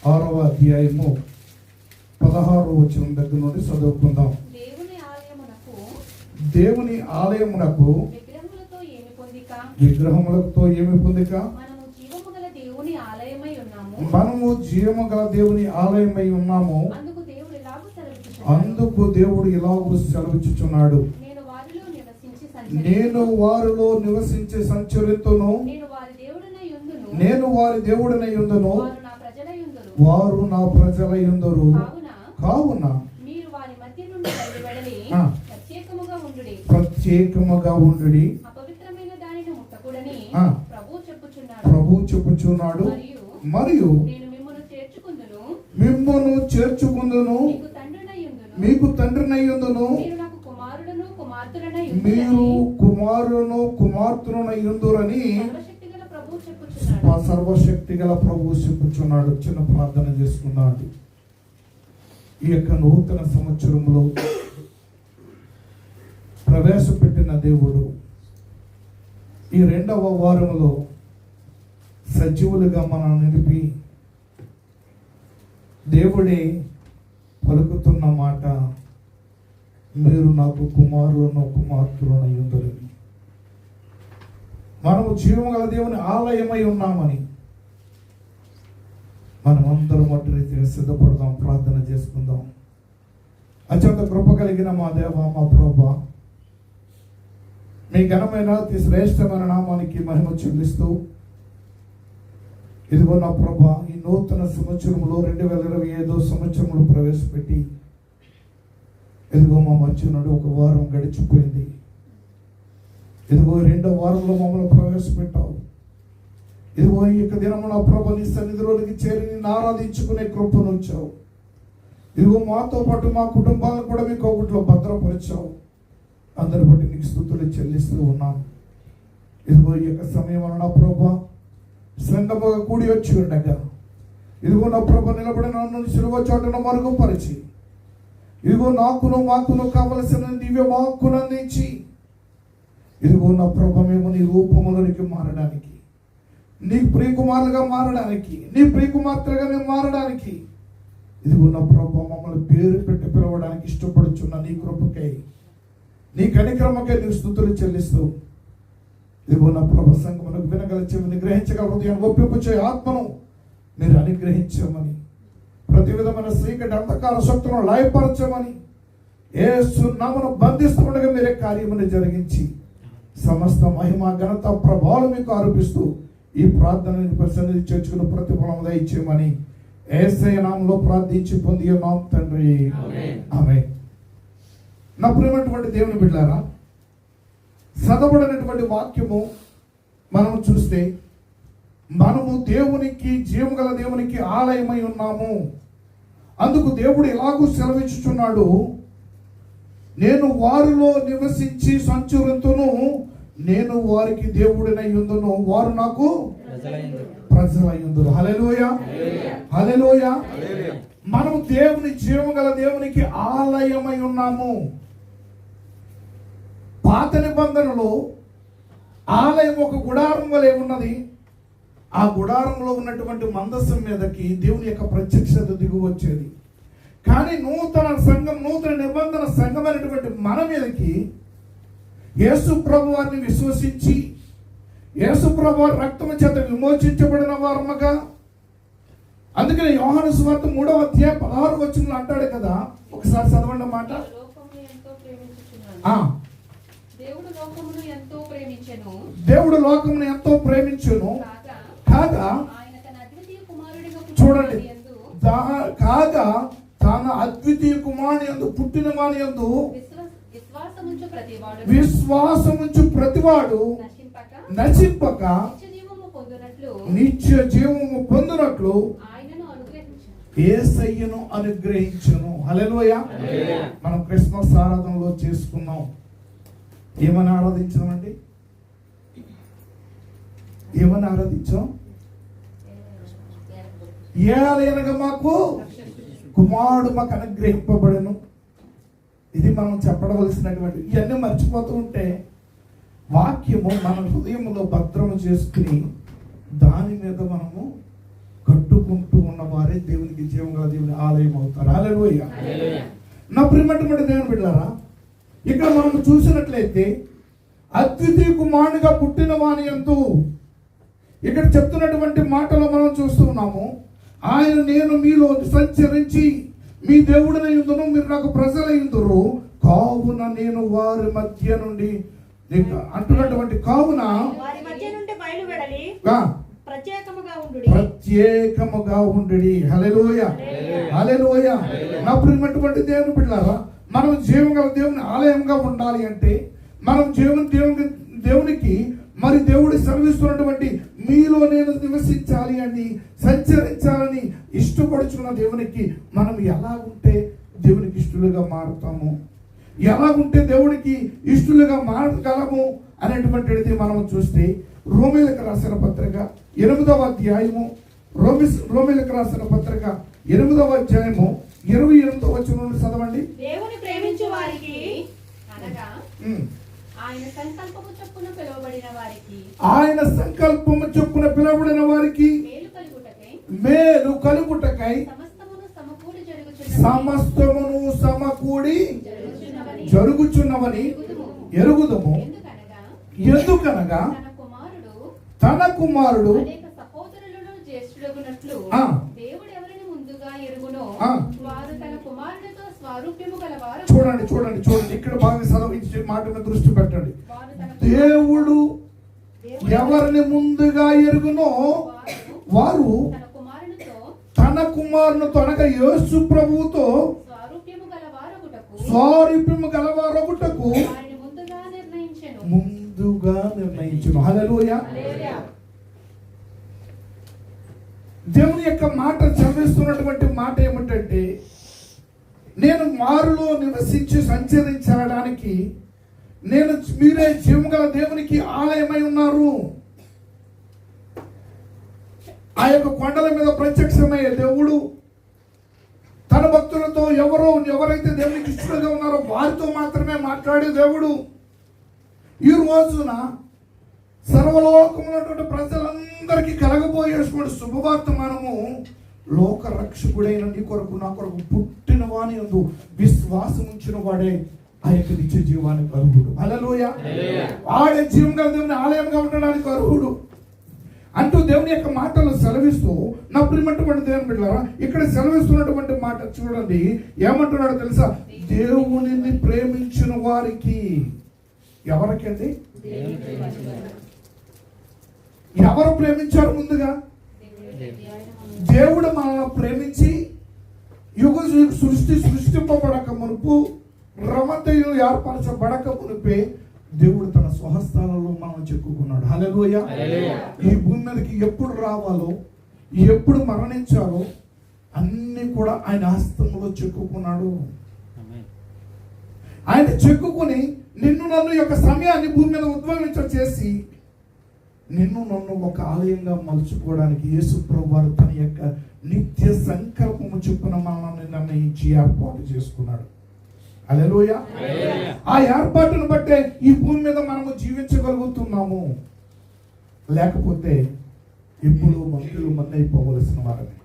6వ అధ్యాయము 16వ వచనం దగ్గర నుండి చదువుకుందాం. దేవుని ఆలయమునకు విగ్రహములతో ఏమి పొందిక? మనము జీవము గల దేవుని ఆలయమై ఉన్నాము. మనము జీవము గల దేవుని ఆలయమై ఉన్నాము. అందుకు దేవుడు ఇలాగూ సెలవిచ్చుచున్నాడు. అందుకు దేవుడు ఇలాగూ సెలవిచ్చుచున్నాడు. నేను వారిలో నివసించి సంచరితును. నేను వారి దేవుడనై యుందును. వారు నా ప్రజలై యుందురు. కావున మీరు వారి మధ్య నుండి బయలువెడలి ప్రత్యేకముగా ఉండుడి. అపవిత్రమైన దానిని ముట్టకూడని ప్రభువు చెప్పుచున్నాడు. మరియు నేను మిమ్మును చేర్చుకుందును, మీకు తండ్రినయ్యుందును, మీరు కుమారులను కుమార్తెలనయ్యుందురని సర్వశక్తి గల ప్రభువు చెప్పుచున్నాడు. చిన్న ప్రార్థన చేసుకున్నాడు. ఈ యొక్క నూతన సంవత్సరంలో ప్రవేశపెట్టిన దేవుడు ఈ 2వ వారంలో సజీవులుగా మనం నిలిపి దేవుడే పలుకుతున్న మాట, మీరు నాకు కుమారులను కుమార్తెలనయ్యుందురని. మనము జీవము గల దేవుని ఆలయమై ఉన్నామని మనమందరం అటు రీతిగా సిద్ధపడదాం, ప్రార్థన చేసుకుందాం. అత్యంత కృప కలిగిన మా దేవ, మా ప్రభువా, మీ ఘనమైన అతి శ్రేష్టమైన నామానికి మహిమ చెల్లిస్తూ, ఇదిగో నా ప్రభా, ఈ నూతన సంవత్సరంలో 2025 సంవత్సరంలో ప్రవేశపెట్టి ఇదిగో మా మధ్య నుండి 1 వారం గడిచిపోయింది. ఇదిగో 2వ వారంలో మమ్మల్ని ప్రవేశపెట్టావు. ఇదిగో ఈ యొక్క దినము నా ప్రభు నీ సన్నిధిలోనికి చేరి నిన్ను ఆరాధించుకునే కృపను ఉంచావు. ఇదిగో మాతో పాటు మా కుటుంబాలను కూడా మీ కోగుట్లో భద్రపరిచావు. అందరి బట్టి నీకు స్తుతులు చెల్లిస్తూ ఉన్నాను. ఇదిగో ఈ యొక్క సమయం నా ప్రభు సంగముగా కూడి వచ్చి ఉండగా ఇదిగో నా ప్రభు నిలబడిన నన్ను సిలువ చోటును మరుగుపరిచి ఇదిగో నాకును మాకును కావలసిన దివ్య వాక్కును అందించి ఇదిగో నా ప్రభు మేము నీ రూపములోనికి మారడానికి, నీ ప్రియకుమారులుగా మారడానికి, నీ ప్రియకుమార్తెలుగా మేము మారడానికి ఇదిగో నా ప్రభు మమ్మల్ని పేరు పెట్టి పిలవడానికి ఇష్టపడుచున్న నీ కృపకై, నీ కనిక్రమకై నీ స్తుతులు చెల్లిస్తూ ఇదిగో నా ప్రభు సంఘమునకు వినగల చెవిని, గ్రహించగల హృదయాన్ని ఒప్పించే ఆత్మను మీరు అనుగ్రహించమని, ప్రతి విధమైన చీకటి అంధకార శక్తులను లయపరచమని యేసు నామమున బంధిస్తుండగా మీరే కార్యముని జరిగించి సమస్త మహిమ ఘనత ప్రభావాలు మీకు ఆరోపిస్తూ ఈ ప్రార్థనని పరిసన్నిధి చేర్చుకుని ప్రతిఫలం దయచేయమని యేసయ్య నామములో ప్రార్థించి పొంది ఉన్నాం తండ్రి, ఆమేన్. నా ప్రియమైనటువంటి దేవుని బిడ్డలారా, చదవబడినటువంటి వాక్యము మనం చూస్తే మనము దేవునికి, జీవము గల దేవునికి ఆలయమై ఉన్నాము. అందుకు దేవుడు ఎలాగూ సెలవిచ్చుచున్నాడు, నేను వారిలో నివసించి సంచరింతును, నేను వారికి దేవుడినై ఉందును, వారు నాకు ప్రజలై ఉందురు. హల్లెలూయా, హల్లెలూయా. మనము దేవుని, జీవము గల దేవునికి ఆలయమై ఉన్నాము. పాత నిబంధనలో ఆలయం ఒక గుడారం వలె ఉన్నది. ఆ గుడారంలో ఉన్నటువంటి మందసం మీదకి దేవుని యొక్క ప్రత్యక్షత దిగు వచ్చేది. కానీ నూతన సంఘం, నూతన నిబంధన సంఘమైనటువంటి మన మీదకి యేసు ప్రభు వారిని విశ్వసించి యేసు ప్రభు వారి రక్తము చేత విమోచించబడిన వారముగా, అందుకని యోహాను సువార్త 3వ అధ్యాయం 16వ వచనంలో అంటాడు కదా, ఒకసారి చదవండి మాట. దేవుడు లోకమును ఎంతో ప్రేమించెను కాగా చూడండి, కాగా తన అద్వితీయ కుమారుని యందు పుట్టిన వాని యందు విశ్వాసముంచు ప్రతివాడు నశింపక నిత్య జీవము పొందునట్లు యేసయ్యను అనుగ్రహించును. హల్లెలూయా. మనం క్రిస్మస్ ఆరాధనలో చేసుకున్నాం. ఏమని ఆరాధించామండి? ఏమని ఆరాధించాం? ఏలయనగా మాకు కుమారుడు మాకు అనుగ్రహింపబడెను. ఇది మనం చెప్పవలసినటువంటి, ఇవన్నీ మర్చిపోతూ ఉంటే వాక్యము మన హృదయంలో భద్రము చేసుకుని దాని మీద మనము కట్టుకుంటూ ఉన్న వారే దేవునికి, జీవం గల దేవుని ఆలయం అవుతారు. హల్లెలూయా. నా ప్రియమైనటువంటి దేవుని బిడ్డలారా, ఇక్కడ మనం చూసినట్లయితే అద్వితీయ కుమారునిగా పుట్టిన వాని యందు, ఇక్కడ చెప్తున్నటువంటి మాటలో మనం చూస్తున్నాము, ఆయన నేను మీలో సంచరించి మీ దేవుడిని యుందును, మీరు నాకు ప్రజలయుందురు, కావున నేను వారి మధ్య నుండి అంటున్నటువంటి కావున వారి మధ్య నుండి బయలువెడలి ప్రత్యేకముగా ఉండుడి. హల్లెలూయా, హల్లెలూయా. నా ప్రియమైనటువంటి దేవుని బిడ్డలారా, మనం జీవగల దేవుని ఆలయంగా ఉండాలి అంటే, మనం దేవునికి మరి దేవుడు సెలవిస్తున్నటువంటి మీలో నేను నివసించాలి అని, సంచరించాలని ఇష్టపడుచున్న దేవునికి మనం ఎలాగుంటే దేవునికి ఇష్టలుగా మారుతాము, ఎలాగుంటే దేవుడికి ఇష్టలుగా మారగలము అనేటువంటిది మనం చూస్తే, రోమీలకు రాసిన పత్రిక 8వ అధ్యాయము, రోమీలకు రాసిన పత్రిక 8వ అధ్యాయము 28వ వచనం చదవండి. దేవుని ప్రేమించు వారికి అనగా ఆయన సంకల్పము చొప్పున పిలువబడిన వారికి, ఆయన సంకల్పము చొప్పున పిలువబడిన వారికి మేలు కలుగుటకై సమస్తమును సమకూడి జరుగుచున్నవని ఎరుగుదము. ఎందుకనగా తన కుమారుడు చూడండి చూడండి చూడండి, ఇక్కడ బాగా చదివించే మాట మీద దృష్టి పెట్టండి. దేవుడు ఎవరిని ముందుగా ఎరుగునో వారు తన కుమారునితో అనగా యేసు ప్రభువుతో స్వారూప్యము గలవారొకటకు ముందుగా నిర్ణయించును. హల్లెలూయా. దేవుని యొక్క మాట చదివిస్తున్నటువంటి మాట ఏమిటంటే, నేను మారులో నివసించి సంచరించడానికి మీరే జీవగల దేవునికి ఆలయమై ఉన్నారు. ఆ యొక్క కొండల మీద ప్రత్యక్షమయ్యే దేవుడు తన భక్తులతో ఎవరైతే దేవునికి ఇష్టంగా ఉన్నారో వారితో మాత్రమే మాట్లాడే దేవుడు ఈ రోజున సర్వలోకమున్నటువంటి ప్రజలందరికీ కలగబోయేటువంటి శుభవార్తమానము, లోక రక్షకుడైన నీ కొరకు నా కొరకు పుట్టిన వాని యందు విశ్వాసం ఉంచిన వాడే ఆ యొక్క నిత్య జీవానికి అర్హుడు. హల్లెలూయా. ఆడే జీవంగా దేవుని ఆలయంగా ఉండడానికి అర్హుడు అంటూ దేవుని యొక్క మాటలు సెలవిస్తూ, నా ప్రియమైనటువంటి దేవుని బిడ్డలారా, ఇక్కడ సెలవిస్తున్నటువంటి మాట చూడండి, ఏమంటున్నాడో తెలుసా? దేవునిని ప్రేమించిన వారికి. ఎవరికండి? ఎవరు ప్రేమించారు? ముందుగా దేవుడు మనల్ని ప్రేమించి సృష్టింపబడక మునుపు, రమతయు ఏర్పరచబడక మునిపే దేవుడు తన స్వహస్తాలలో మనం చెక్కుకున్నాడు. హల్లెలూయా. ఈ భూమి మీదకి ఎప్పుడు రావాలో, ఎప్పుడు మరణించాలో అన్ని కూడా ఆయన హస్తంలో చెక్కుకున్నాడు. ఆయన చెక్కుకుని నిన్ను నన్ను యొక్క సమయాన్ని భూమి మీద ఉద్భవించ చేసి నిన్ను నన్ను ఒక ఆలయంగా మలుచుకోవడానికి యేసు ప్రభువు వారు తన యొక్క నిత్య సంకల్పము చొప్పున మనల్ని నిర్ణయించి ఏర్పాటు చేసుకున్నాడు. హల్లెలూయా. ఆ ఏర్పాటును బట్టే ఈ భూమి మీద మనము జీవించగలుగుతున్నాము. లేకపోతే ఎప్పుడు మందులు అయిపోవలసిన వారని.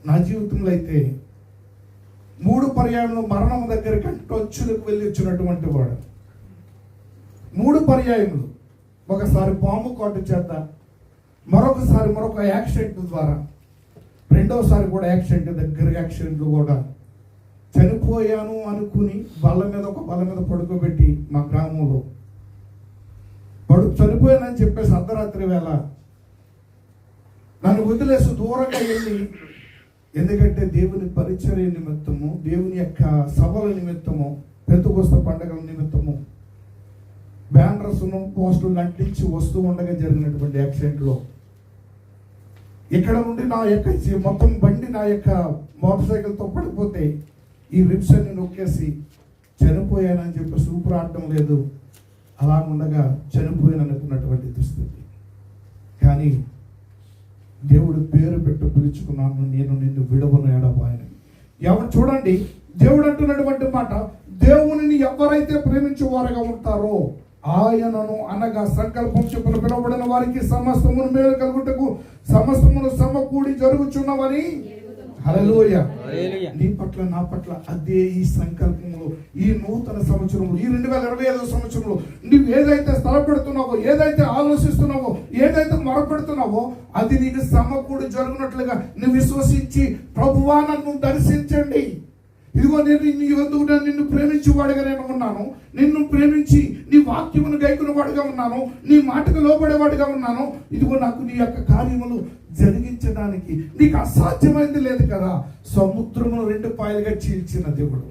నా జీవితంలో అయితే 3 పర్యాయంలో మరణం దగ్గరికి అంటొచ్చులకు వెళ్ళి వచ్చినటువంటి వాడు. 3 పర్యాయములు. ఒకసారి పాము కాటు చేత, మరొక యాక్సిడెంట్ ద్వారా, రెండోసారి కూడా దగ్గర యాక్సిడెంట్ కూడా చనిపోయాను అనుకుని బల్ల మీద పడుకోబెట్టి మా గ్రామంలో చనిపోయానని చెప్పేసి అర్ధరాత్రి వేళ నన్ను వదిలేసి దూరంగా వెళ్ళి, ఎందుకంటే దేవుని పరిచర్య నిమిత్తము, దేవుని యొక్క సభల నిమిత్తము, పెంతెకొస్తు పండుగల నిమిత్తము బ్యానర్స్ను పోస్టులు అంటించి వస్తూ ఉండగా జరిగినటువంటి యాక్సిడెంట్లో ఇక్కడ నుండి నా యొక్క మొత్తం బండి నా యొక్క మోటార్ సైకిల్తో పడిపోతే ఈ రిప్స్ అన్ని నొక్కేసి చనిపోయానని చెప్పి సూపర్ ఆడటం లేదు, అలా ఉండగా చనిపోయాననుకున్నటువంటి దుస్థితి. కానీ దేవుడు పేరు పెట్టు పిలుచుకున్నాను, నేను నిన్ను విడవను ఎడబాయను. ఎవరు చూడండి, దేవుడు అంటున్నటువంటి మాట, దేవునిని ఎవరైతే ప్రేమించేవారుగా ఉంటారో ఆయనను అనగా సంకల్పం చొప్పున పిలువబడిన వారికి సమస్తమును మేలు కలుగుటకు సమస్తమును సమకూడి జరుగుచున్నవని. హల్లెలూయా. నీ పట్ల నా పట్ల అదే ఈ సంకల్పంలో, ఈ నూతన సంవత్సరంలో, ఈ 2025 సంవత్సరంలో నువ్వు ఏదైతే స్థలపెడుతున్నావో, ఏదైతే ఆలోచిస్తున్నావో, ఏదైతే మొరపెడుతున్నావో అది నీకు సమకూడి జరుగునట్లుగా నువ్వు విశ్వసించి, ప్రభువా నన్ను దర్శించండి, ఇదిగో నేను నీ వద్దకు నిన్ను ప్రేమించేవాడిగా నేను ఉన్నాను, నిన్ను ప్రేమించి నీ వాక్యమును గైకునేవాడిగా ఉన్నాను, నీ మాటకు లోబడేవాడిగా ఉన్నాను, ఇదిగో నాకు నీ యొక్క కార్యములు జరిగించడానికి నీకు అసాధ్యమైంది లేదు కదా. సముద్రమును 2 పాయలుగా చీల్చిన దేవుడు,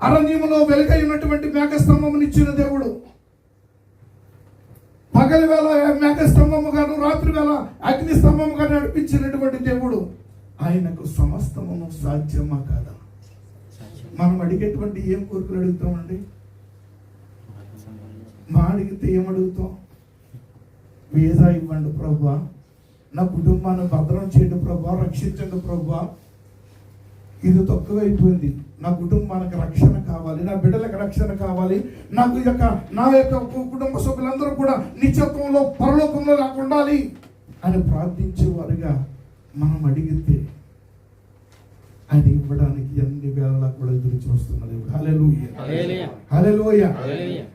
అరణ్యములో వెలుగై ఉన్నటువంటి మేఘస్తంభమును ఇచ్చిన దేవుడు, పగలి వేళ మేఘస్తంభముగాను రాత్రి వేళ అగ్ని స్తంభముగా నడిపించినటువంటి దేవుడు, ఆయనకు సమస్తమును సాధ్యమా కాదా? మనం అడిగేటువంటి ఏం కోరికలు అడుగుతామండి? మా అడిగితే ఏమడుగుతాం? వీసా ఇవ్వండి ప్రభువా, నా కుటుంబాన్ని భద్రం చేయండి ప్రభువా, రక్షించండి ప్రభువా, ఇది తక్కువైపోయింది, నా కుటుంబానికి రక్షణ కావాలి, నా బిడ్డలకు రక్షణ కావాలి, నాకు నా యొక్క కుటుంబ సభ్యులందరూ కూడా నిత్యత్వంలో పరలోకంలో నాకు ఉండాలి అని ప్రార్థించేవారుగా మనం అడిగితే ఆయన ఇవ్వడానికి అన్ని వేళలా కూడా ఎదురు చూస్తున్నది. హల్లెలూయా, హల్లెలూయా.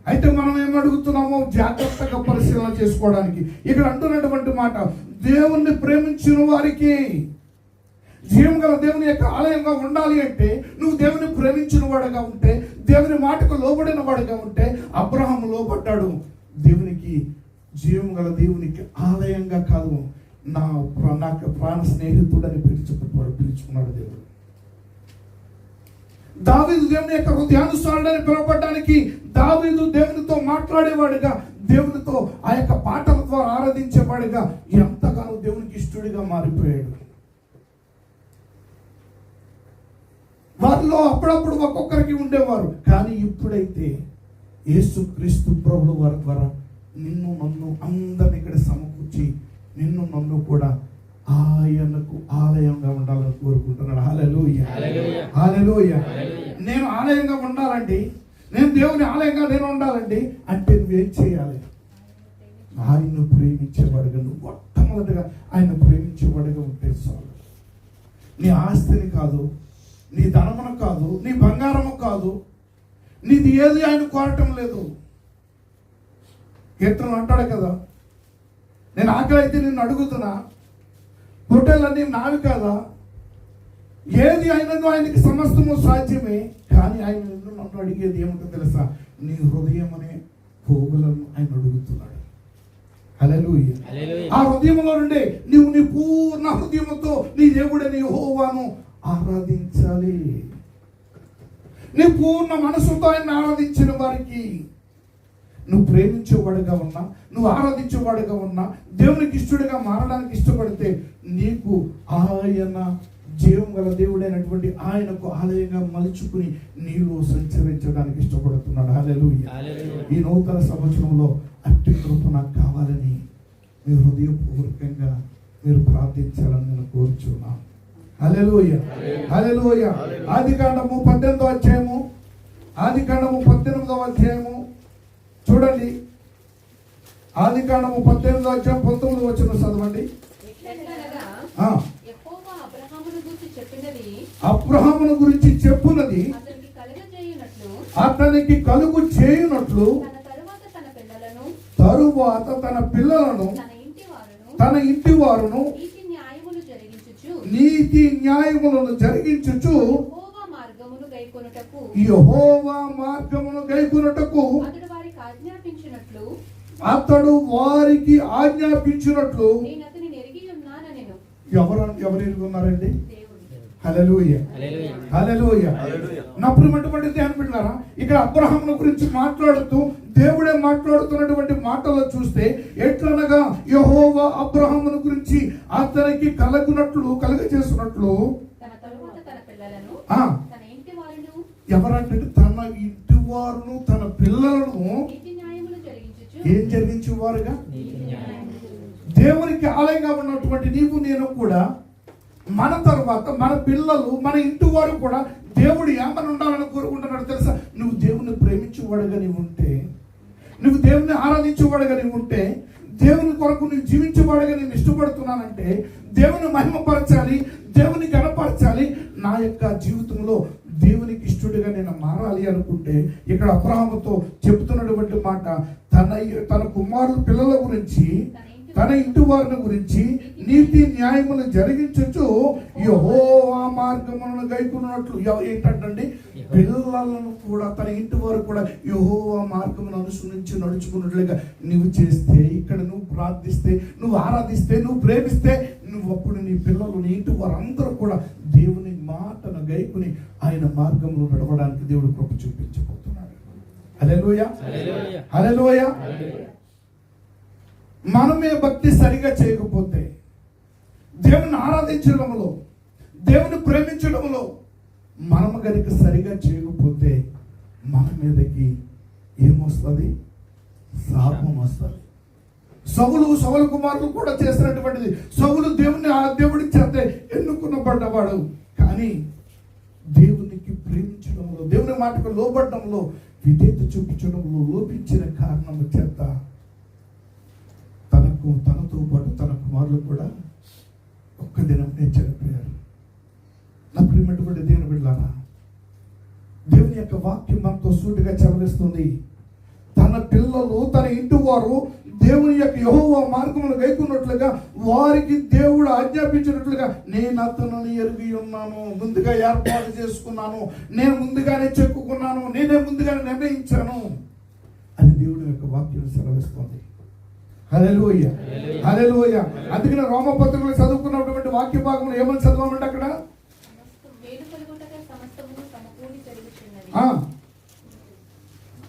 అయితే మనం ఏం అడుగుతున్నామో జాగ్రత్తగా పరిశీలన చేసుకోవడానికి ఇక్కడ అంటున్నటువంటి మాట, దేవుణ్ణి ప్రేమించిన వారికి, జీవం గల దేవుని యొక్క ఆలయంగా ఉండాలి అంటే నువ్వు దేవుని ప్రేమించిన వాడుగా ఉంటే, దేవుని మాటకు లోబడిన వాడుగా ఉంటే, అబ్రహాము లోబడ్డాడు దేవునికి, జీవం గల దేవునికి ఆలయంగా కాదు, నాకు ప్రాణ స్నేహితుడని పిలుచుకున్నాడు దేవుడు. దావీదు దేవుని యొక్క హృదయానుసారుడని పిలువబడడానికి, దావీదు దేవునితో మాట్లాడేవాడుగా, దేవునితో ఆ యొక్క పాటల ద్వారా ఆరాధించేవాడుగా ఎంతగానో దేవునికి ఇష్టడిగా మారిపోయాడు. వారిలో అప్పుడప్పుడు ఒక్కొక్కరికి ఉండేవారు, కానీ ఇప్పుడైతే యేసుక్రీస్తు ప్రభువు వారి ద్వారా నిన్ను నన్ను అందరిని ఇక్కడ సమకూర్చి నిన్ను నన్ను కూడా ఆయనకు ఆలయంగా ఉండాలని కోరుకుంటున్నాడు. హల్లెలూయా, హల్లెలూయా. నేను ఆలయంగా ఉండాలండి, నేను దేవుని ఆలయంగా నేను ఉండాలండి అంటే నువ్వేం చేయాలి? ఆయన్ను ప్రేమించేవాడుగా, నువ్వు మొట్టమొదటిగా ఆయన ప్రేమించేవాడుగా ఉంటే చాలు. నీ ఆస్తిని కాదు, నీ ధనమును కాదు, నీ బంగారము కాదు, నీది ఏది ఆయన కోరటం లేదు. కీర్తనలు అంటాడు కదా, నేను ఆకలి అయితే నిన్ను అడుగుతున్నా, హోటళ్ళన్నీ నావి కాదా, ఏది అయినను ఆయనకి సమస్తము సాధ్యమే, కానీ ఆయన నన్ను అడిగేది ఏమిటో తెలుసా? నీ హృదయం అనే పోగులను ఆయన అడుగుతున్నాడు. హల్లెలూయా. ఆ హృదయంలో నుండి నీవు నీ పూర్ణ హృదయముతో నీ దేవుడని యెహోవాను ఆరాధించాలి. నీ పూర్ణ మనసుతో ఆయన ఆరాధించిన వారికి, నువ్వు ప్రేమించేవాడుగా ఉన్నా, నువ్వు ఆరాధించేవాడుగా ఉన్నా, దేవునికి ఇష్టడిగా మారడానికి ఇష్టపడితే నీకు ఆయన జీవం గల దేవుడైనటువంటి ఆయనకు ఆలయంగా మలుచుకుని నీలో సంచరించడానికి ఇష్టపడుతున్నాడు. హల్లెలూయా. ఈ నూతన సంవత్సరంలో అట్టి కృప నాకు కావాలని మీ హృదయపూర్వకంగా మీరు ప్రార్థించాలని నేను కోరుచున్నాను. హల్లెలూయా, హల్లెలూయా. ఆదికాండము 18వ అధ్యాయము, ఆదికాండము 18వ అధ్యాయము చూడండి. ఆదికాండము 18వ అధ్యాయం 19వ వచనం చదవండి. అబ్రహామును గురించి చెప్పున్నది అతనికి కలుగు చేయునట్లు తరువాత తన పిల్లలను తన ఇంటి వారును నీతి న్యాయములను జరిగించుచు యెహోవా మార్గమును గైకొనుటకు అతడు వారికి ఆజ్ఞాపించినట్లు ఎవరు ఎరిగి ఉన్నారండి? హల్లెలూయా, హల్లెలూయా. నా ప్రియమైనటువంటి దేవుని బిడ్డలారా, ఇక్కడ అబ్రహామును గురించి మాట్లాడుతూ దేవుడే మాట్లాడుతున్నటువంటి మాటల్లో చూస్తే ఎట్లనగా యెహోవా అబ్రహామును గురించి అతనికి కలుగజేసినట్లు ఎవరంటే తన ఇంటి వారును తన పిల్లలను ఏం జరిగించేవారుగా, దేవునికి ఆలయంగా ఉన్నటువంటి నీవు నేను కూడా, మన తర్వాత మన పిల్లలు మన ఇంటి వారు కూడా దేవుడు ఏమని ఉండాలని కోరుకుంటున్నాడు తెలుసా? నువ్వు దేవుని ప్రేమించేవాడుగా నీవు ఉంటే, నువ్వు దేవుని ఆరాధించేవాడుగా నీవు ఉంటే, దేవుని కొరకు నేను జీవించబడగా నేను ఇష్టపడుతున్నానంటే దేవుని మహిమపరచాలి, దేవుని గణపరచాలి. నా యొక్క జీవితంలో దేవునికి ఇష్టడుగా నేను మారాలి అనుకుంటే ఇక్కడ అబ్రహాముతో చెప్తున్నటువంటి మాట తన కుమారుల పిల్లల గురించి, తన ఇంటి వారిని గురించి నీతి న్యాయములు జరిగించచ్చు యెహోవా మార్గములను గైకొనున్నట్లు. ఏంటంటే పిల్లలను కూడా తన ఇంటి వారు కూడా యెహోవా మార్గమును అనుసరించి నడుచుకున్నట్లుగా నువ్వు చేస్తే, ఇక్కడ నువ్వు ప్రార్థిస్తే, నువ్వు ఆరాధిస్తే, నువ్వు ప్రేమిస్తే, నువ్వు అప్పుడు నీ పిల్లలు, నీ ఇంటి వారు అందరూ కూడా దేవుని మాటను గైకుని ఆయన మార్గంలో నడవడానికి దేవుడు కృప చూపించబోతున్నాడు. హల్లెలూయా, హల్లెలూయా. మనమే భక్తి సరిగా చేయకపోతే, దేవుని ఆరాధించడంలో, దేవుని ప్రేమించడంలో మనము గనుక సరిగా చేయకపోతే మన మీదకి ఏమొస్తుంది? శాపం వస్తుంది. సౌలు కుమారులు కూడా చేసినటువంటిది. సౌలు దేవుడి చేత ఎన్నుకున్నబడ్డవాడు, కానీ దేవునికి ప్రేమించడంలో, దేవుని మాటకు లోబడ్డంలో, విధేయత చూపించడంలో లోపించిన కారణం చేత తనతో పాటు తన కుమారులు కూడా ఒక్క దినమే చనిపోయారు. నా ప్రియమైనటువంటి దేవుని బిడ్డలారా, దేవుని యొక్క వాక్యం మనతో సూటిగా చెలవిస్తుంది. తన పిల్లలు, తన ఇంటి వారు దేవుని యొక్క యెహోవా మార్గమును గైకొన్నట్లుగా వారికి దేవుడు ఆజ్ఞాపించినట్లుగా నేను అతనిని ఎరిగి ఉన్నాను, ముందుగా ఏర్పాటు చేసుకున్నాను, నేను ముందుగానే చెప్పుకున్నాను, నేనే ముందుగానే నిర్ణయించాను అని దేవుడి యొక్క వాక్యం సెలవిస్తుంది. హల్లెలూయా, హల్లెలూయా. అందుకని రోమపత్రికలో చదువుకున్నటువంటి వాక్య భాగంలో ఏమని చదవాలంటే అక్కడ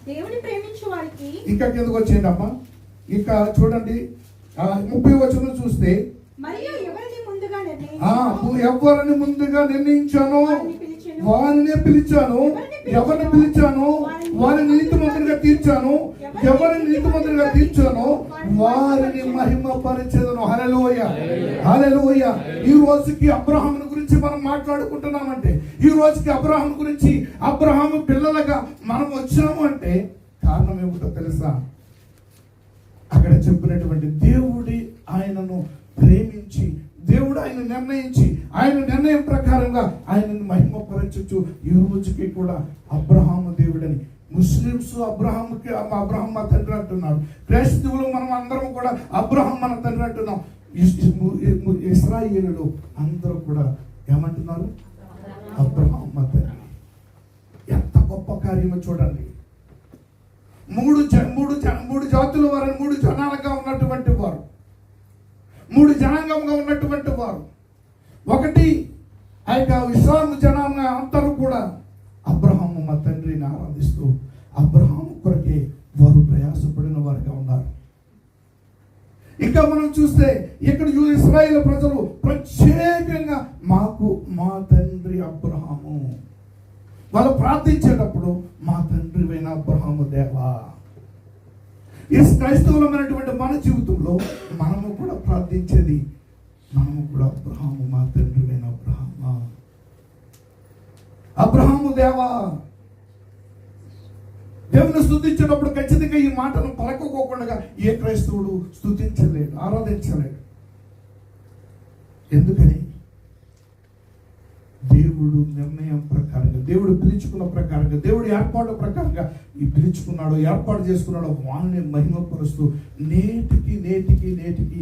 దేవుని ప్రేమించు వారికి, ఇంకా కిందకు వచ్చేయండి అమ్మా, ఇంకా చూడండి 30 వచనం చూస్తే, మరియు ఎవరిని ముందుగా నిర్ణయించాను వారిని పిలిచాను, ఎవరిని పిలిచాను వారిని నీతిమంతులుగా తీర్చాను, ఎవరిని నీతిమంతులుగా తీర్చాను వారిని మహిమపరిచెదను. హల్లెలూయా, హల్లెలూయా. ఈ రోజుకి అబ్రహామును గురించి మనం మాట్లాడుకుంటున్నామంటే, ఈ రోజుకి అబ్రహాము గురించి, అబ్రహాము పిల్లలుగా మనం వచ్చాము అంటే కారణం ఏమిటో తెలుసా? అక్కడ చెప్పినటువంటి దేవుడి ఆయనను ప్రేమించి, దేవుడు ఆయన నిర్ణయించి, ఆయన నిర్ణయం ప్రకారంగా ఆయనను మహిమపరచు. ఈ రోజుకి కూడా అబ్రహాము దేవుడని ముస్లిమ్స్ అబ్రహాం మా తండ్రి అంటున్నాడు. క్రైస్తవులు మనం అందరం కూడా అబ్రహాం మన తండ్రి అంటున్నాం. ఇశ్రాయేలులు అందరూ కూడా ఏమంటున్నారు? అబ్రహాం మా తండ్రి. ఎంత గొప్ప కార్యమో చూడండి. మూడు జాతుల వారు, 3 జనాలుగా ఉన్నటువంటి వారు, 3 జనాంగంగా ఉన్నటువంటి వారు, ఒకటి ఆ యొక్క ఇస్లాం జనాంగ అందరూ కూడా అబ్రహాము మా తండ్రిని ఆరాధిస్తూ అబ్రహాము కొరకే వారు ప్రయాసపడిన వారుగా ఉన్నారు. ఇంకా మనం చూస్తే ఇక్కడ ఇశ్రాయేలు ప్రజలు ప్రత్యేకంగా మాకు మా తండ్రి అబ్రహాము, వాళ్ళు ప్రార్థించేటప్పుడు మా తండ్రి అయిన అబ్రహాము దేవా. ఈ క్రైస్తవులమైనటువంటి మన జీవితంలో మనము కూడా ప్రార్థించేది, మనము కూడా అబ్రహాము మా తండ్రి అయిన అబ్రహాము దేవా. దేవుని స్తుతించేటప్పుడు ఖచ్చితంగా ఈ మాటను పలకపోకుండా ఏ క్రైస్తవుడు స్తుతించలేడు, ఆరాధించలేడు. ఎందుకని? దేవుడు నిర్ణయం ప్రకారంగా, దేవుడు పిలుచుకున్న ప్రకారంగా, దేవుడు ఏర్పాటు ప్రకారంగా ఈ పిలుచుకున్నాడు, ఏర్పాటు చేసుకున్నాడు. వాళ్ళని మహిమపరుస్తూ నేటికి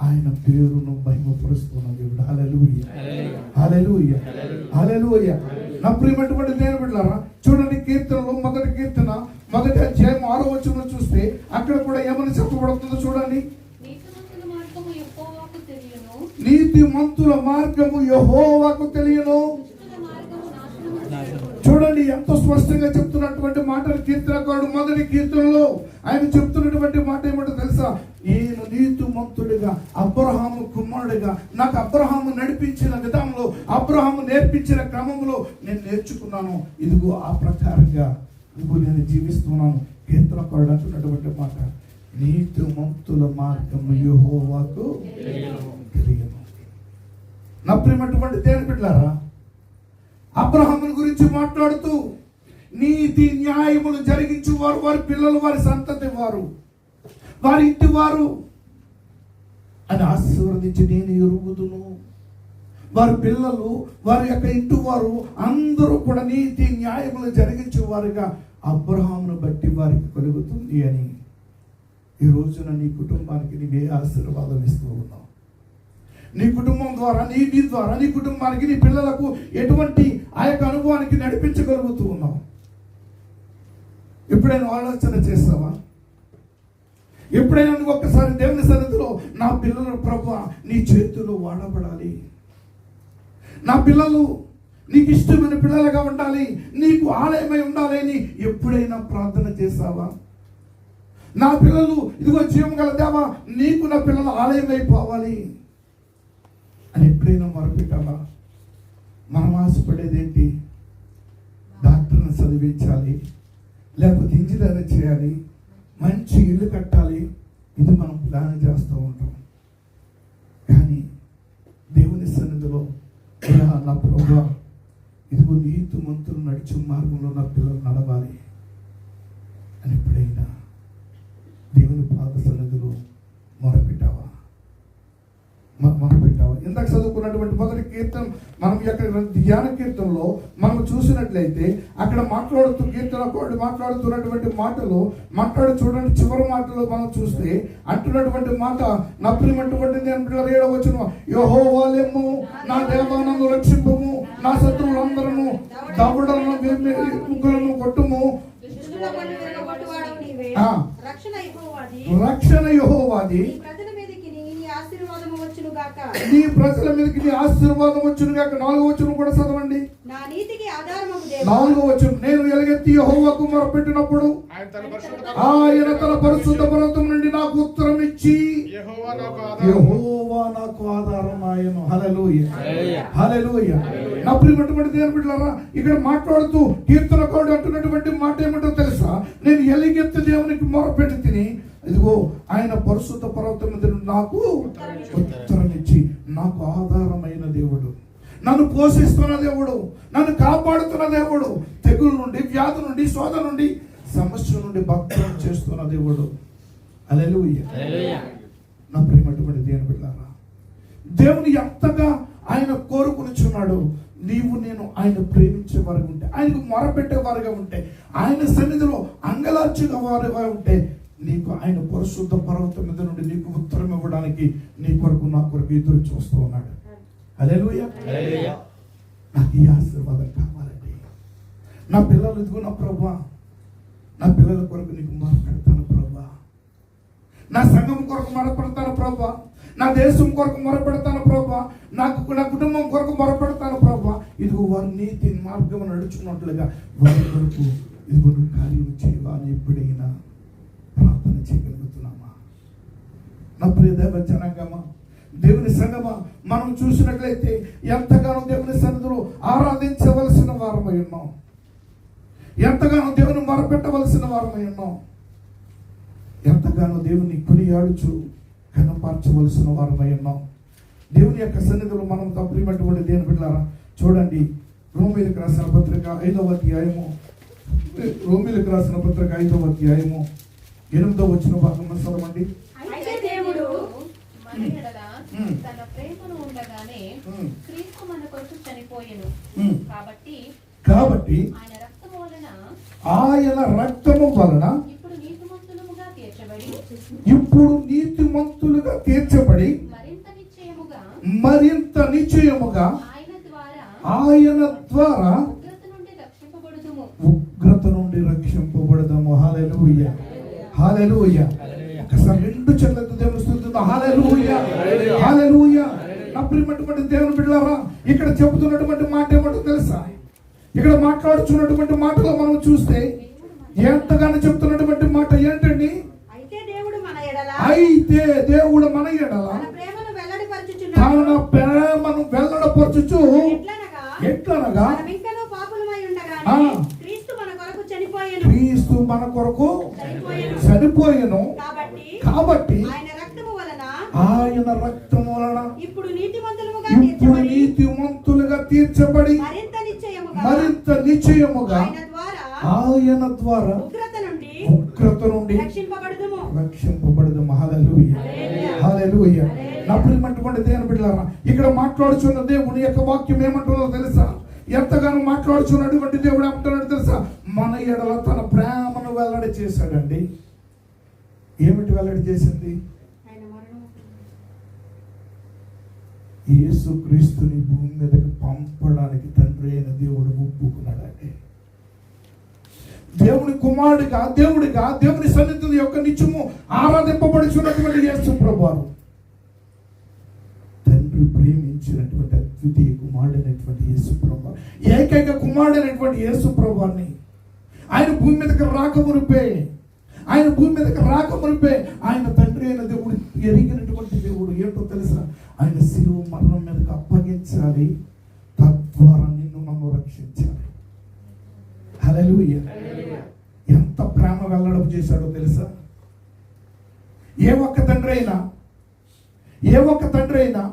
ఆయన పేరును మహిమపరుస్తున్న దేవుడు. హల్లెలూయా, హల్లెలూయా, హల్లెలూయా. నా ప్రియమైనటువంటి దేవుని బిడ్డలారా, చూడండి కీర్తనలో మొదటి కీర్తన 1వ అధ్యాయం 6వ వచనం చూస్తే అక్కడ కూడా ఏమని చెప్పబడుతుందో చూడండి. నీతిమంతుల మార్గము యెహోవాకు తెలియను. చూడండి ఎంత స్పష్టంగా చెప్తున్నటువంటి మాటలు కీర్తనకారుడు మొదటి కీర్తనలో ఆయన చెప్తున్నటువంటి మాట ఏమిటో తెలుసా? నేను నీతిమంతుడిగా, అబ్రహాము కుమారుడిగా, నాకు అబ్రహాము నడిపించిన విధానంలో, అబ్రహాము నేర్పించిన క్రమంలో నేను నేర్చుకున్నాను. ఇదిగో ఆ ప్రకారంగా ఇదిగో నేను జీవిస్తున్నాను. కీర్తనకారుడు అంటున్నటువంటి మాట, నీతిమంతుల మార్గము యెహోవాకు తెలియను. నా ప్రియమైనటువంటి దేవుని బిడ్డలారా, అబ్రహాముని గురించి మాట్లాడుతూ నీతి న్యాయములు జరిగించు వారు, వారి పిల్లలు, వారి సంతతి వారు, వారి ఇంటి వారు, అని ఆశీర్వదించి నేను ఎరుగుదును. వారి పిల్లలు, వారి యొక్క ఇంటి వారు అందరూ కూడా నీతి న్యాయములు జరిగించే వారిగా అబ్రహామును బట్టి వారికి కలుగుతుంది అని ఈ రోజున నీ కుటుంబానికి నీవే ఆశీర్వాదం ఇస్తూ ఉన్నావు. నీ కుటుంబం ద్వారా, నీ ద్వారా నీ కుటుంబానికి, నీ పిల్లలకు ఎటువంటి ఆ యొక్క అనుభవానికి నడిపించగలుగుతూ ఉన్నావు. ఎప్పుడైనా ఆలోచన చేస్తావా? ఎప్పుడైనా నువ్వు ఒక్కసారి దేవుని సన్నిధిలో నా పిల్లలు ప్రభువా నీ చేతుల్లో వాడబడాలి, నా పిల్లలు నీకు ఇష్టమైన పిల్లలుగా ఉండాలి, నీకు ఆలయమై ఉండాలి అని ఎప్పుడైనా ప్రార్థన చేస్తావా? నా పిల్లలు ఇదిగో జీవం గల దేవా నీకు నా పిల్లలు ఆలయమైపోవాలి అని ఎప్పుడైనా మొరపెట్టావా? మనం ఆశపడేది ఏంటి? డాక్టర్ని చదివించాలి, లేకపోతే ఇంజనీర్ చేయాలి, మంచి ఇల్లు కట్టాలి. ఇది మనం ప్లాన్ చేస్తూ ఉంటాం. కానీ దేవుని సన్నిధిలో నా ప్రభువా ఇదిగో నీతిమంతులు నడిచే మార్గంలో నా పిల్లలు నడవాలి అని ఎప్పుడైనా దేవుని పాద సన్నిధిలో మొరపెట్టావా? ఇందాక చదువుకున్నటువంటి మొదటి కీర్తన, మనం యొక్క ధ్యాన కీర్తనలో మనం చూసినట్లయితే అక్కడ మాట్లాడుతున్నటువంటి మాటలు చూడండి. చివరి మాటలో మనం చూస్తే అంటున్నటువంటి మాట నా ప్రియమైనటువంటి నేను 7వ వచనం, యెహోవాలేమో నా దేవా నన్ను రక్షింపుము, నా శత్రువులందరూ దవడలను ముగ్గులను కొట్టుము. రక్షణ యెహోవాది, నీ ప్రజల మీదకి నీ ఆశీర్వాదం వచ్చును గాక. 4వ వచనం కూడా చదవండి. 4వ వచనం, నేను ఎలుగెత్తి యెహోవాకు మొరపెట్టినప్పుడు ఆయన తన పరిశుద్ధ పర్వతం నుండి నాకు ఉత్తరం ఇచ్చి యెహోవా నాకు ఆధారం ఆయను. హల్లెలూయా, హల్లెలూయా. నా ప్రియమైనటువంటి దేవుని బిడ్డలారా, ఇక్కడ మాట్లాడుతూ కీర్తనకారుడు అంటున్నటువంటి మాట ఏమిటో తెలుసా? నేను ఎలుగెత్తి దేవునికి మొరపెట్టి తిని ఇదిగో ఆయన పరిశుద్ధ పర్వతం మీద నాకు ఉత్తరం ఇచ్చి నాకు ఆధారమైన దేవుడు, నన్ను పోషిస్తున్న దేవుడు, నన్ను కాపాడుతున్న దేవుడు, తెగుల నుండి, వ్యాధి నుండి, శోధ నుండి, సమస్య నుండి భక్తులను చేస్తున్న దేవుడు. హల్లెలూయా. నా ప్రియమైనటువంటి దేవుని బిడ్డలారా, దేవుని ఎంతగా ఆయన కోరుకునిచున్నాడు. నీవు నేను ఆయన ప్రేమించే వారిగా ఉంటే, ఆయనకు మొరపెట్టే వారిగా ఉంటే, ఆయన సన్నిధిలో అంగలార్చే వారిగా ఉంటే నీకు ఆయన పరిశుద్ధ పర్వతం మీద నుండి నీకు ఉత్తరం ఇవ్వడానికి నీ కొరకు నా కొరకు ఎదురు చూస్తూ ఉన్నాడు. హల్లెలూయా. నాకు ఈ ఆశీర్వాదం కావాలండి. నా పిల్లలు ఇదిగో నా ప్రభువా, నా పిల్లల కొరకు నీకు మొరపెడతాను ప్రభువా, నా సంఘం కొరకు మొరపెడతాను ప్రభువా, నా దేశం కొరకు మొరపెడతాను ప్రభువా, నా కుటుంబం కొరకు మొరపెడతాను ప్రభువా. ఇదిగో వారి నీతి మార్గం నడుచుకున్నట్లుగా వారి కొరకు ఇదిగో నువ్వు కార్యం చేయవాలని ఎప్పుడైనా ప్రార్థన చేయగలుగుతున్నామా? నా ప్రియ దైవ జనాంగమా, దేవుని సంగమా, మనం చూసినట్లయితే ఎంతగానో దేవుని సన్నిధిలో ఆరాధించవలసిన వారమై ఉన్నాం, ఎంతగానో దేవుని మొరపెట్టవలసిన వారమై ఉన్నాం, ఎంతగానో దేవుని కొనియాడుచు కనపరచవలసిన వారమై ఉన్నాం. దేవుని యొక్క సన్నిధిలో మనం తప్పటువంటి దేవుని బిడ్డలారా చూడండి, రోమీయులకు రాసిన పత్రిక 5వ అధ్యాయము 8వ వచన భాగం చదవండి. తన ప్రేమను ఉండగానే క్రీస్తు మన కొరకు చనిపోయెను. కాబట్టి ఆయన రక్తము వలన ఇప్పుడు నీతిమంతులుగా తీర్చబడి మరింత నిశ్చయముగా ఆయన ద్వారా ఉగ్రత నుండి రక్షింపబడదాము. హల్లెలూయా, హల్లెలూయా. ఒకసారి 2 చేతులతో దేవుని స్తుతిద్దాం. హల్లెలూయా, హల్లెలూయా. నా ప్రియమైనటువంటి దేవుని బిడ్డలారా, ఇక్కడ చెబుతున్నటువంటి మాట ఏమిటో తెలుసా? ఇక్కడ మాట్లాడుతున్నటువంటి మాటలో మనం చూస్తే ఎంతగానో చెప్తున్నటువంటి మాట ఏంటండి? అయితే దేవుడు మన ఎడల తన ప్రేమను వెల్లడిపరచుచు ఎట్లనగా క్రీస్తు మన కొరకు చనిపోయెను. కాబట్టి ఆయన రక్తము వలన ఇప్పుడు నీతిమంతులుగా తీర్చబడి మరింత నిశ్చయముగా ఆయన ద్వారా ఉగ్రత నుండి రక్షింపబడదు. హల్లెలూయా, హల్లెలూయా. నా ప్రియమైనటువంటి దేవుని బిడ్డలారా, ఇక్కడ మాట్లాడుచున్న దేవుని యొక్క వాక్యం ఏమంటున్నదో తెలుసా? ఎంతగానో మాట్లాడుచున్నటువంటి దేవుడు ఏమంటున్నాడు తెలుసా? మన ఎడల తన ప్రేమను వెల్లడి చేశాడండి. ఏమిటి వెల్లడి చేసింది? యేసు క్రీస్తుని భూమి మీదకి పంపడానికి తండ్రి అయిన దేవుడు ఒప్పుకున్నాడండి. దేవుని కుమారుడిగా, దేవుని సన్నిధి యొక్క నిత్యము ఆరాధింపబడుచున్నటువంటి యేసు ప్రభువారు, తండ్రి ప్రేమించినటువంటి అద్వితీయ కుమారుడైనటువంటి యేసు ప్రభువారు, ఏకైక కుమారుడైనటువంటి యేసు ప్రభువారిని ఆయన భూమి మీదకి రాకమునిపే ఆయన తండ్రి అయిన దేవుడు ఎరిగినటువంటి దేవుడు ఏంటో తెలుసా? ఆయన శిలువ మరణం మీదకి అప్పగించాలి, తద్వారా నిన్ను నన్ను రక్షించాలి. హల్లెలూయా. ఎంత ప్రేమ వెల్లడి చేశాడో తెలుసా? ఏ ఒక్క తండ్రి అయినా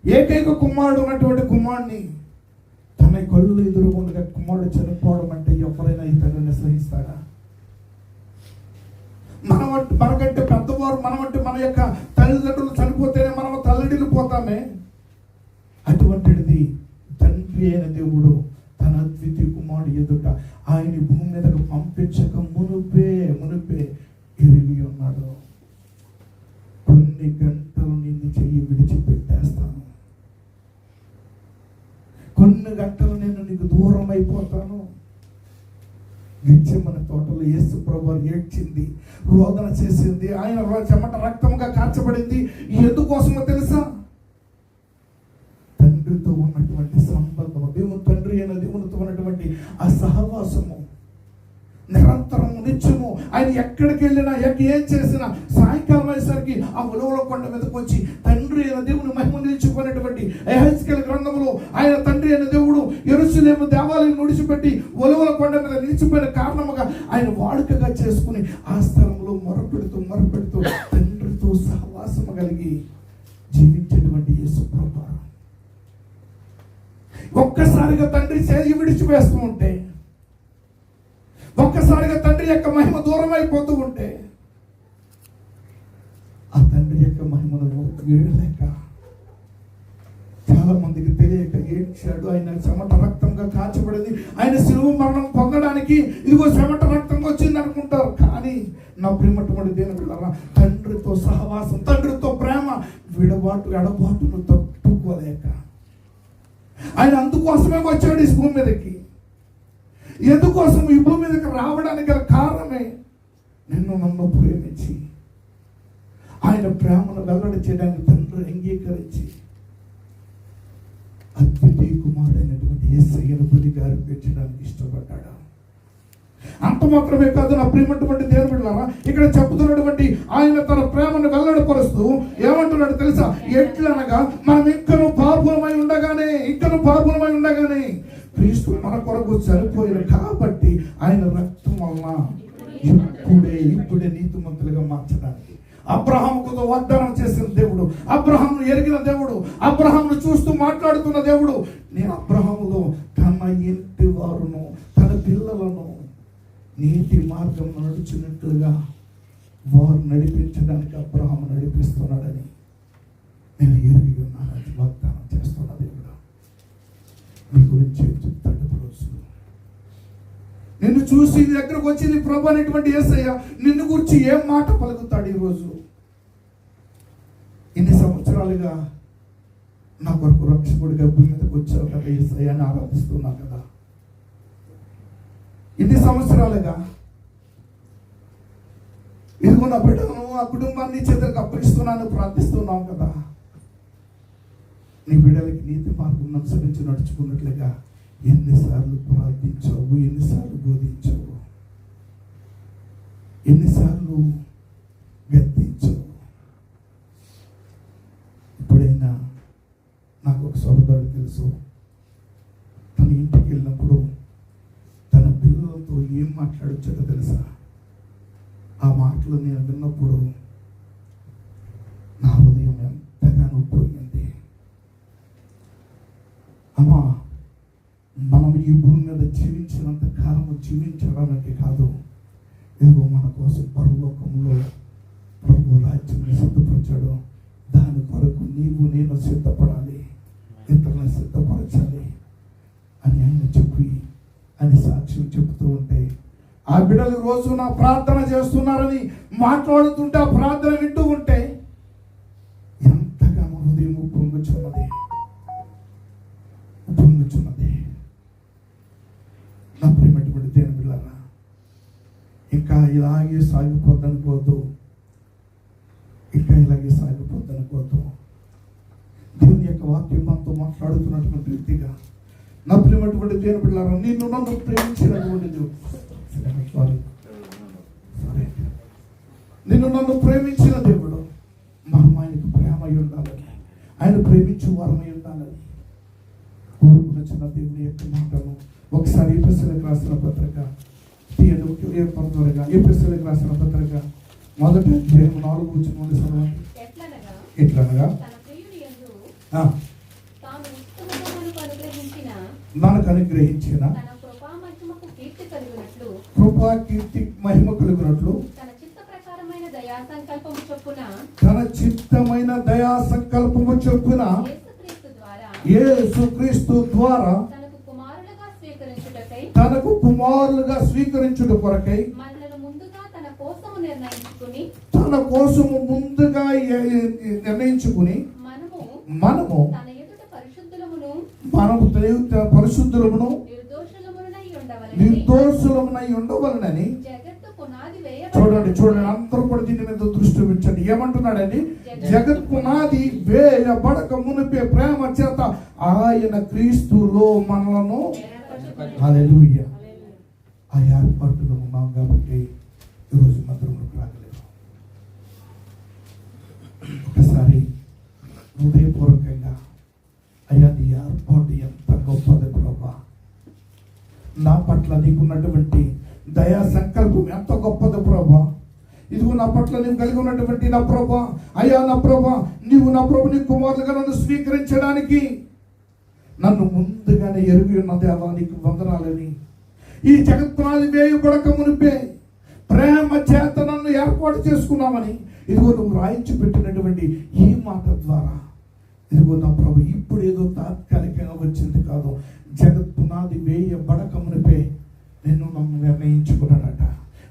ఏకైక కుమారుడు ఉన్నటువంటి కుమారుడిని తన కళ్ళు ఎదురుగుండగా కుమారుడు చనిపోవడం అంటే ఎవరైనా ఈ తండ్రిని సహిస్తాడా? మనకంటే పెద్దవారు, మన యొక్క తల్లిదండ్రులు చనిపోతేనే మనం తల్లడిల్లిపోతామే. అటువంటిది తండ్రి అయిన దేవుడు తన అద్వితీయ కుమారుడు ఎదుట ఆయన భూమి మీదకు పంపించక మునుపే ఎరిగి ఉన్నాడు. కొన్ని గంటలు నిన్ను చెయ్యి విడిచిపెట్టేస్తాను, కొన్ని గంటలు నేను నీకు దూరం అయిపోతాను. గెత్సేమనే తోటలో యేసు ప్రభువు ఏడ్చింది, రోదన చేసింది, ఆయన చెమట రక్తంగా కార్చబడింది. ఎందుకోసమో తెలుసా? తండ్రితో ఉన్నటువంటి సంబంధము, దేవుని తండ్రి అయిన దేవునితో ఉన్నటువంటి ఆ సహవాసము నిరంతరము, నిత్యము. ఆయన ఎక్కడికి వెళ్ళినా, ఏం చేసినా సాయంకాలం అయ్యేసరికి ఆ ఉలవల కొండ మీదకి వచ్చి తండ్రి అయిన దేవుని మహిమ నిలిచిపోయినటువంటి యెహెజ్కేలు గ్రంథంలో ఆయన తండ్రి అయిన దేవుడు యెరూషలేము దేవాలయం విడిచిపెట్టి ఉలవల కొండ మీద నిలిచిపోయిన కారణముగా ఆయన వాడుకగా చేసుకుని ఆ స్థలంలో మొరపెడుతూ తండ్రితో సహవాసము కలిగి జీవించేటువంటి యేసు ప్రభువు ఒక్కసారిగా తండ్రి చేయి విడిచివేస్తూ ఉంటే, ఒక్కసారిగా తండ్రి యొక్క మహిమ దూరం అయిపోతూ ఉంటే, ఆ తండ్రి యొక్క మహిమను ఏడలేక చాలా మందికి తెలియక ఏడ్చాడు. ఆయన చెమట రక్తంగా కాచబడింది, ఆయన శిలువ మరణం పొందడానికి ఇదిగో చెమట రక్తంగా వచ్చింది అనుకుంటారు. కానీ నా ప్రియమైనటువంటి దేవుని బిడ్డలారా, తండ్రితో సహవాసం, తండ్రితో ప్రేమ ఎడబాటును తట్టుకోలేక ఆయన అందుకోసమే వచ్చాడు ఈ భూమి మీదకి. ఎందుకోసం ఈ భూమి మీదకి రావడానికి గల కారణమే నిన్ను నన్ను ప్రేమించి ఆయన ప్రేమను వెల్లడి చేయడానికి తండ్రి అంగీకరించి అద్వితీయ కుమారుడైనటువంటి యేసయ్యను బలిగా అర్పించడానికి ఇష్టపడ్డాడు. అంత మాత్రమే కాదు నా ప్రియమైనటువంటి దేవుని బిడ్డలారా, ఇక్కడ చెబుతున్నటువంటి ఆయన తన ప్రేమను వెల్లడిపరుస్తూ ఏమంటున్నాడు తెలుసా? ఎట్లనగా మనం ఇంకను పాపులమై ఉండగానే క్రీస్తు మన కొరకు చనిపోయాడు కాబట్టి ఆయన రక్తం వలన ఇప్పుడే నీతిమంతులుగా మార్చడానికి అబ్రహాముకు వాగ్దానం చేసిన దేవుడు, అబ్రహామును ఎరిగిన దేవుడు, అబ్రహామును చూస్తూ మాట్లాడుతున్న దేవుడు, నేను అబ్రహాములో తన ఇంటి వారును తన పిల్లలను నీతి మార్గం నడుచున్నట్టుగా వారు నడిపించడానికి అబ్రహాము నడిపిస్తున్నాడని నేను ఎరిగి ఉన్నానని వాగ్దానం చేస్తున్న దేవుడు నీ గురించి చెప్తాడు. రోజు నిన్ను చూసి నీ దగ్గరకు వచ్చి నీ ప్రభు అనేటువంటి యేసయ్య నిన్ను గురించి ఏం మాట పలుకుతాడు? ఈరోజు ఇన్ని సంవత్సరాలుగా నా కొరకు రక్షకుడిగా భూమి మీదకి వచ్చావు కదా, యేసయ్యని ఆరాధిస్తున్నావు కదా. ఇన్ని సంవత్సరాలుగా ఇదిగో నా బిడ్డను ఆ కుటుంబాన్ని చేతులకు అప్పగిస్తున్నాను, ప్రార్థిస్తున్నావు కదా. నీ బిడ్డలకి నీతి మార్గం అనుసరించి నడుచుకున్నట్లుగా ఎన్నిసార్లు ప్రార్థించావు, ఎన్నిసార్లు బోధించావు, ఎన్నిసార్లు గద్దించావు. ఇప్పుడైనా నాకు ఒక సోదరుడు తెలుసు, తన ఇంటికి వెళ్ళినప్పుడు తన పిల్లలతో ఏం మాట్లాడొచ్చాడో తెలుసా? ఆ మాటలు నేను విన్నప్పుడు నా హృదయం ఎంతగా నొప్పిపోయింది. అమ్మా, మనం ఈ భూమి మీద జీవించినంత కాలము జీవించడానికి కాదు, ఇదిగో మన కోసం పరలోకంలో ప్రభు రాజ్యాన్ని సిద్ధపరిచాడు. దాని సిద్ధపడాలి, ఇతరులను సిద్ధపరచాలి అని ఆయన చెప్పి అని సాక్ష్యం చెబుతూ ఉంటే ఆ బిడ్డలు రోజు నా ప్రార్థన చేస్తున్నారని మాట్లాడుతుంటే ఆ ప్రార్థన వింటూ ఉంటే ఎంతగానో హృదయం పొంగుచున్నది. నా ప్రియమైనటువంటి దేవుని బిడ్డలారా, ఇంకా ఇలాగే సాగిపోద్దనుకోవద్దు, ఇంకా ఇలాగే సాగిపోద్దనుకోవద్దు. దేవుని యొక్క వాక్యం మనతో మాట్లాడుతున్నటువంటి వ్యక్తిగా నా ప్రియమైనటువంటి దేవుని బిడ్డలారా, నిన్ను నన్ను ప్రేమించినటువంటి నిన్ను నన్ను ప్రేమించిన దేవుడు మనం ఆయనకు ప్రేమ అయి ఉండాలని, ఆయన ప్రేమించు వారమై ఉండాలని కోరుకున్న చిన్న దేవుని యొక్క మాటలు ఒకసారి ఎఫెసీయులకు రాసిన పత్రిక ఎఫెసీయులకు రాసిన పత్రిక 1వ అధ్యాయం 4వ వచనం చదవండి. ఎట్లనగా మనకు అనుగ్రహించిన కృపా కీర్తి మహిమ కలుగునట్లు తన చిత్తమైన దయా సంకల్పము చొప్పున యేసుక్రీస్తు ద్వారా తనకు కుమారులుగా స్వీకరించుట కొరకై తన కోసము ముందుగా నిర్ణయించుకుని మనము పరిశుద్ధులమును నిర్దోషులమునై ఉండవలనని. చూడండి అందరూ కూడా దీని మీద దృష్టి ఉంచండి. ఏమంటున్నాడండి? జగత్ పునాది వేయబడక మునిపే ప్రేమ చేత ఆయన క్రీస్తులో మనలను హల్లెలూయా ఆ ఏర్పాటులో ఉన్నాం కాబట్టి ఈరోజు మందిరంలోకి రాగలేము. ఒకసారి హృదయపూర్వకంగా అయ్యా నీ ఏర్పాటు ఎంత గొప్పది ప్రభా, నా పట్ల నీకున్నటువంటి దయా సంకల్పం ఎంత గొప్పది ప్రభా, ఇదిగో నా పట్ల నీవు కలిగి ఉన్నటువంటి నా ప్రభా, అయ్యా నా ప్రభా, నీవు నా ప్రభు నీ కుమారులుగా నన్ను స్వీకరించడానికి నన్ను ముందుగానే ఎరుగి ఉన్నది అలా నీకు వందనాలని. ఈ జగత్పునాది వేయబడక మునిపే ప్రేమ చేత నన్ను ఏర్పాటు చేసుకున్నామని ఇదిగో నువ్వు రాయించి పెట్టినటువంటి ఈ మాట ద్వారా ఇదిగో నా ప్రభు ఇప్పుడు ఏదో తాత్కాలికంగా వచ్చింది కాదు, జగత్పునాది వేయబడక మునిపే నిన్ను నన్ను నిర్ణయించుకున్నాడట,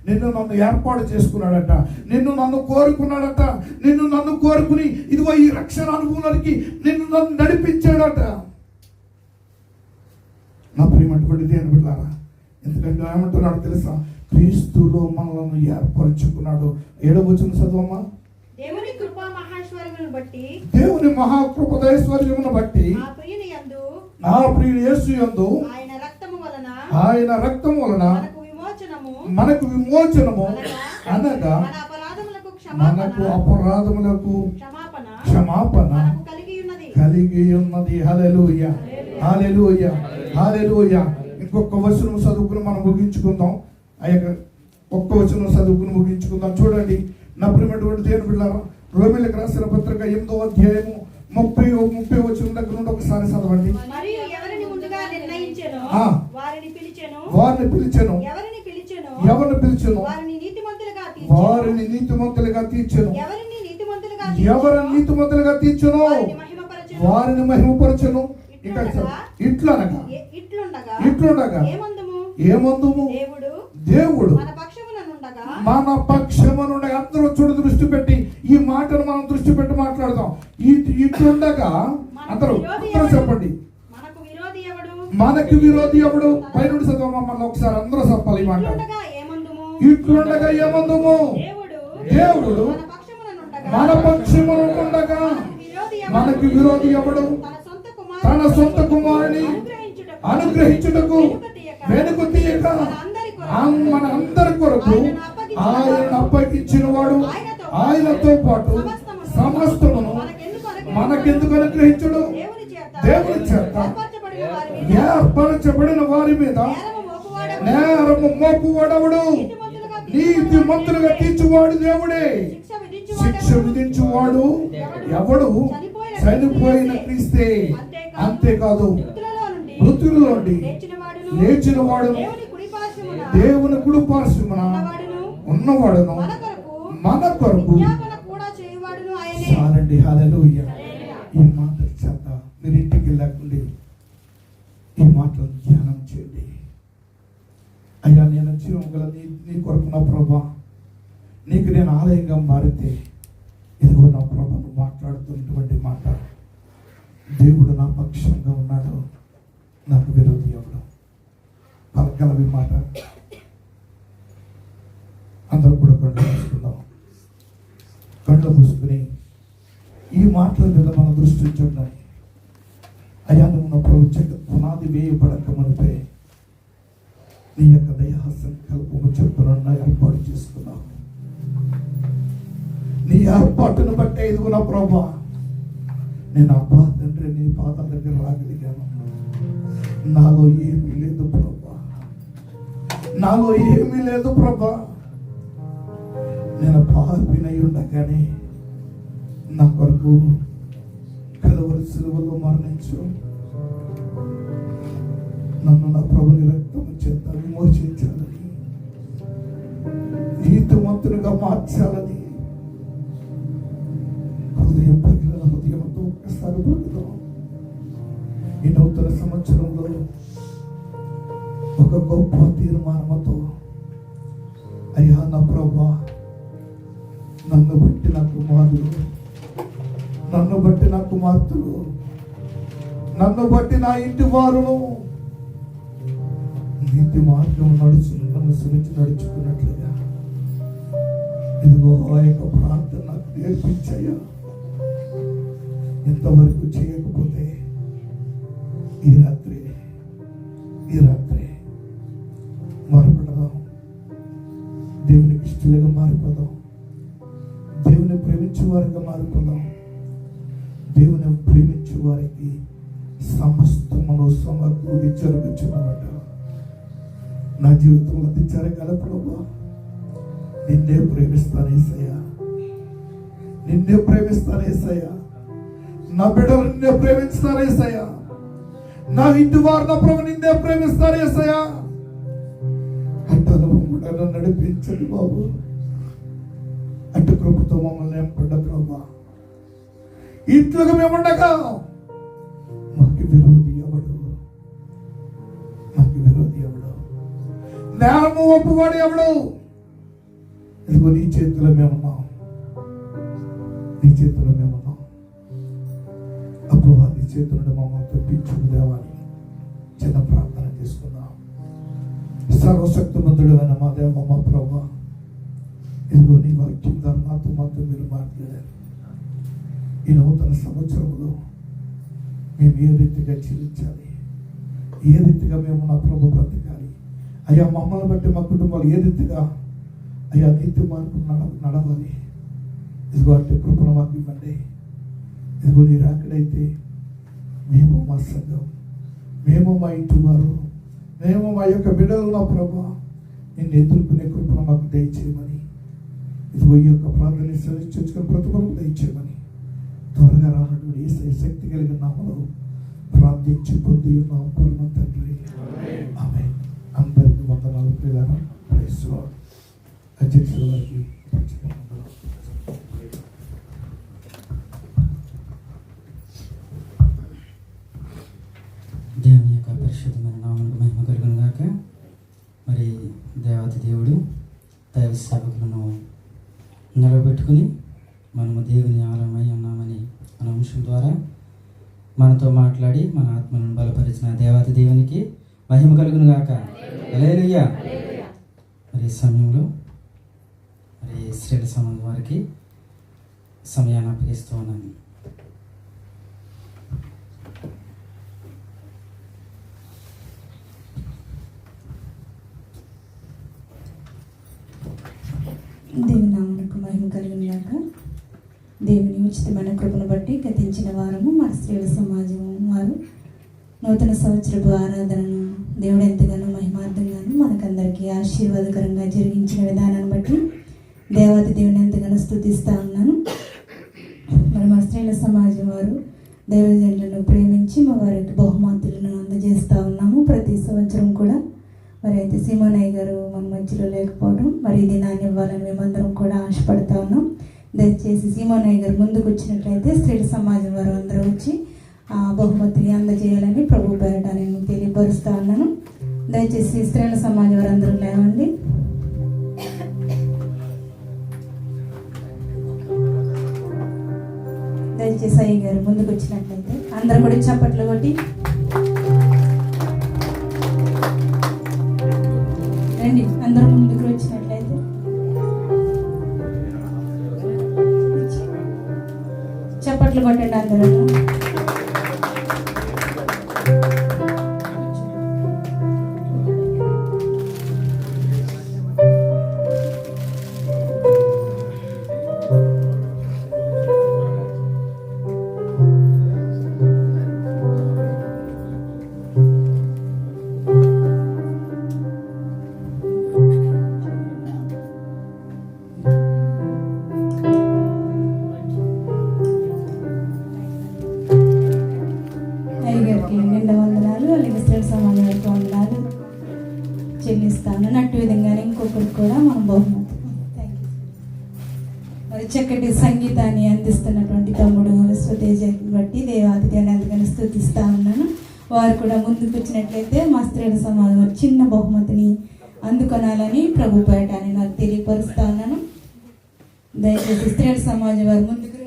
నిన్ను నన్ను ఏర్పాటు చేసుకున్నాడట, నిన్ను నన్ను కోరుకున్నాడట, నిన్ను నన్ను కోరుకుని ఇదిగో ఈ రక్షణ అనుభవానికి నిన్ను నన్ను నడిపించాడట. నా ప్రియమైనటువంటి దేవుని బిడ్డలారా, ఎందుకంటే ఏమంటున్నాడు తెలుసా? క్రీస్తులో మనలను ఏర్పరచుకున్నాడు. 7వ వచనం చదవమ్మా. దేవుని కృపా మహేశ్వర్యమును బట్టి ఆ ప్రియుని యేసు యందు ఆయన రక్తము వలన మనకు విమోచనము అనగా మనకు అపరాధములకు క్షమాపణ కలిగి ఉన్నది. హల్లెలూయా హల్లెలూయా హల్లెలూయా. ఇంకొక వచనం చదువుకుని మనం ముగించుకుందాం. ఆ యొక్క ఒక్క వచనం చదువుకుని ముగించుకుందాం. చూడండి నా ప్రియమైనటువంటి దేవుని బిడ్డలారా, రోమీయులకు రాసిన పత్రిక 8వ అధ్యాయము 30 వచనం దగ్గర నుండి ఒకసారి చదవండి. ఎవరిని పిలిచెను ఎవరిని పిలిచెను వారిని నీతిమంతులుగా తీర్చెను. ఎవరిని నీతిమంతులుగా తీర్చెను వారిని మహిమపరచెను. ఇట్లనగా ఏమందుము దేవుడు మన పక్షమునుండగా. అందరూ చూడు దృష్టి పెట్టి ఈ మాటను మనం దృష్టి పెట్టి మాట్లాడదాం. ఇట్లుండగా అందరూ చెప్పండి, మనకి విరోధి ఎవడు? పైనుండి చదవ మమ్మల్ని ఒకసారి అందరూ చెప్పాలి ఈ మాట. ఇట్లుండగా ఏమందుము దేవుడు మన పక్షమునుండగా మనకి విరోధి ఎవడు? తన సొంత కుమారుని అనుగ్రహించుటకు వెనుక తీయక మన అందరి కొరకు ఆయన అప్పగించిన వాడు ఆయనతో పాటు సమస్తమును మనకెందుకు అనుగ్రహించడు? దేవుని చేత ఏర్పరచబడిన వారి మీద నేరము మోపువాడవడు నీతిమంతులుగా తీర్చువాడు దేవుడే. శిక్ష విధించువాడు ఎవడు? చనిపోయిన క్రీస్తే. అంతేకాదు మృతుల్లోండి లేచిన వాడు దేవుని కుడి పార్శ్వమున ఉన్నవాడును మన కొరకు. చాలండి. హల్లెలూయా ఈ మాటల చేత మీరు ఇంటికి వెళ్ళకుండి ఈ మాటలను ధ్యానం చేయండి. అయ్యా, నేను జీవం గల నీ కొరకు నా ప్రభా, నీకు నేను ఆలయంగా మారితే ఇదిగో నా ప్రభా నువ్వు మాట్లాడుతున్నటువంటి మాట, దేవుడు నా పక్షంగా ఉన్నాడు, నాకు విరోధి ఎవడు? పలకలవి మాట. అందరూ కూడా కళ్ళు మూసుకుందాం. కళ్ళు మూసుకుని ఈ మాటల మీద మన దృష్టి ఉంచున్నాయి. అయ్యా, నువ్వు నా ప్రభు పునాది వేయబడక మునిపే నీ యొక్క దయా సంకల్పము చెప్పున ఏర్పాటు చేసుకున్నావు. నీ ఏర్పాటును బట్టే ఇదిగో నా ప్రభా నేను అబ్బా తండ్రి నీ పాదాల దగ్గర రాగలిగాను. నాలో ఏమీ లేదు ప్రభా, నాలో ఏమీ లేదు ప్రభా. నేను పాపినై ఉండగానే నా కొరకు కలువరి సిలువలో మరణించు, నన్ను నా ప్రభుని రక్తము చేత విమోచించాలని, నీతిమంతునిగా మార్చాలని హృదయం పగిలిన హృదయంతో ఒక్కసారి బ్రతుకుదాం. ఈ నూతన సంవత్సరంలో ఒక గొప్ప తీర్మానంతో అయ్యా నా ప్రభా, నన్ను బట్టి నా కుమారులు, నన్ను బట్టి నా కుమార్తెలు, నన్ను బట్టి నా ఇంటి వారును నీతి మార్గం అనుసరించి నడుచుకున్నట్లుగా ఇదిగో ఆ యొక్క ప్రార్థన నాకు నేర్పించాయా. ఇంతవరకు చేయకపోతే ఈ రాత్రి మారిపడదాం. దేవునికి ఇష్టలుగా మారిపోదాం. దేవుని ప్రేమించే వారిగా మారిపోదాం. దేవుని ప్రేమించే వారికి సమస్తమును సమకూడి జరుగుచున్నమాట. నా జీవితంలో అది జరగాల ప్రభా. నిన్నే ప్రేమిస్తాను యేసయ్యా, నిన్నే ప్రేమిస్తాను యేసయ్యా. నా బిడ్డలు నిన్నే ప్రేమిస్తాను యేసయ్యా. నా ఇంటి వారు నా ప్రభు నిన్నే ప్రేమిస్తారు యేసయ్యా. అట్టను కూడా నడిపించండి బాబు. అటు కృపతో మమ్మల్ని ఎంపడ్డ ప్రభా. ఇంట్లోకి మేముండగా మాకు విరోధి ఎవడు? మాకు విరోధి ఎవడు? నేరము ఒప్పువాడు ఎవడు? ఇదిగో నీ చేతిలో మేమున్నాం, నీ చేతిలో మేమున్నాం. అపవాది చేతులను మమ్మల్ని తప్పించుకు దేవాన్ని చిన్న ప్రార్థన చేసుకుందాం. సర్వశక్తిమంతుడు అయిన మా దేవ మా ప్రభా, ఇదిగో నీ వాక్యం ద్వారా మాతో మీరు మాట్లాడారు. ఈ నూతన సంవత్సరంలో మేము ఏ రీతిగా జీవించాలి, ఏ రీతిగా మేము నా ప్రభు బ్రతకాలి, అయ్యా మమ్మల్ని బట్టి మా కుటుంబాలు ఏ రీతిగా అయ్యా నీతి మార్గం నడవాలి. ఇదిగో అంటే కృపను మాకు ఇవ్వండి. ఇదిగో నీ రాకడైతే మేము మా సంఘం, మేము మా ఇంటి వారు, మేము మా యొక్క బిడ్డలు నా ప్రభా నిన్ను ఎదుర్కొనే కృపను మాకు దయచేయమని, ఇదిగో ఈ యొక్క ప్రార్థన సెలవుకొని ప్రతిఫలం దయచేయమని త్వరగా రానటువంటి యేసయ్య శక్తి కలిగిన నామములో ప్రార్థించి పొంది ఉన్నాం పరమ తండ్రి. ఆమేన్. అందరికీ వందనాలు ప్రియులారా. Praise the lord. అధ్యక్షుల వారికి దేవుని యొక్క పరిశుద్ధమైన నామమునకు మహిమ కలుగును గాక. మరి దేవత దేవుడు దైవ సేవకులను నిలబెట్టుకుని మనము దేవుని ఆలయమై ఉన్నామని మన అంశం ద్వారా మనతో మాట్లాడి మన ఆత్మను బలపరిచిన దేవత దేవునికి మహిమ కలుగును గాక. హల్లెలూయా. మరి ఈ సమయంలో మరి స్త్రీల సమాజం వారికి సమయాన్ని అప్పగిస్తూ ఉన్నాను. దేవుని నామమునకు మహిమ కలుగును గాక. దేవుని ఉచితమైన కృపను బట్టి గతించిన వారము మన స్త్రీల సమాజం వారు నూతన సంవత్సరపు ఆరాధనను దేవుడు ఎంతగానో మహిమార్థంగాను మనకందరికీ ఆశీర్వాదకరంగా జరిగించిన విధానాన్ని బట్టి దేవత దేవుని ఎంతగానో స్తుతిస్తూ ఉన్నాను. మరి మా స్త్రీల సమాజం వారు దైవజనులను ప్రేమించి మా వారికి బహుమతులను అందజేస్తూ ఉన్నాము ప్రతి సంవత్సరం కూడా. మరి అయితే సీమోనయ్య గారు మన మధ్యలో లేకపోవడం, మరి ఇది నాన్న ఇవ్వాలని మేమందరం కూడా ఆశపడతా ఉన్నాం. దయచేసి సీమోనయ్య గారు ముందుకు వచ్చినట్లయితే స్త్రీల సమాజం వారు అందరూ వచ్చి ఆ బహుమతిని అందజేయాలని ప్రభు పేరట నేను తెలియపరుస్తా ఉన్నాను. దయచేసి స్త్రీల సమాజం వారు అందరూ లేవండి. దయచేసి అయ్య గారు ముందుకు వచ్చినట్లయితే అందరూ కూడా చప్పట్లు కొట్టి రండి. అందరూ ముందుకు వచ్చినట్లయితే చప్పట్లు కొట్టండి అందరూ. చెల్లిస్తాను. అటు విధంగానే ఇంకొకరికి కూడా మనం బహుమతి. మరి చక్కటి సంగీతాన్ని అందిస్తున్నటువంటి తమ్ముడు స్వతేజ బట్టి దేవాదిత్యాన్ని అందుకని స్తుతిస్తా ఉన్నాను. వారు కూడా ముందుకు వచ్చినట్లయితే మా స్త్రీల సమాజం చిన్న బహుమతిని అందుకొనాలని ప్రభు పేట అని నాకు తెలియపరుస్తా ఉన్నాను. దయచేసి స్త్రీల సమాజం వారు ముందుకు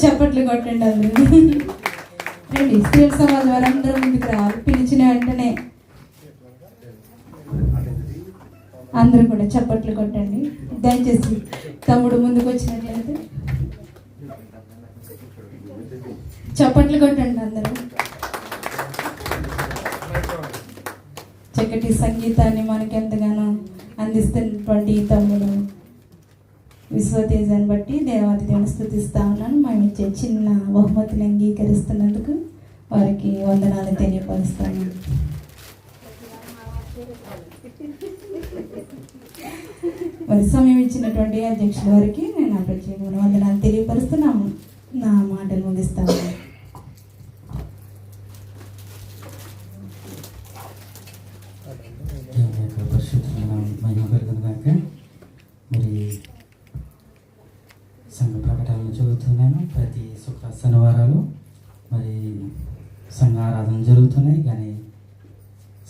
చప్పట్లు కొట్టండి అందరూ. రండి, స్త్రీల సమాజం వారు అందరూ ముందుకు రావాలి. పిలిచిన వెంటనే అందరూ కూడా చప్పట్లు కొట్టండి. దయచేసి తమ్ముడు ముందుకు వచ్చినట్లయితే చప్పట్లు కొట్టండి అందరూ. చక్కటి సంగీతాన్ని మనకి ఎంతగానో అందిస్తున్నటువంటి తమ్ముడు విశ్వతేజాన్ని బట్టి దేవాది దేవుని స్తుతిస్తా ఉన్నాను. మేము ఇచ్చే చిన్న బహుమతిని అంగీకరిస్తున్నందుకు వారికి వందనాలు తెలియపరుస్తాను. మరి సమయం ఇచ్చినటువంటి అధ్యక్షుల వారికి నేను ఆ ప్రత్యేకమైన వందనాలు తెలియపరుస్తున్నాము. నా మాటలు ముగిస్తాను. మరి సంఘ ప్రకటనలు చదువుతున్నాను. ప్రతి శుక్ర శనివారాలు మరి సంఘ ఆరాధన జరుగుతున్నాయి. కానీ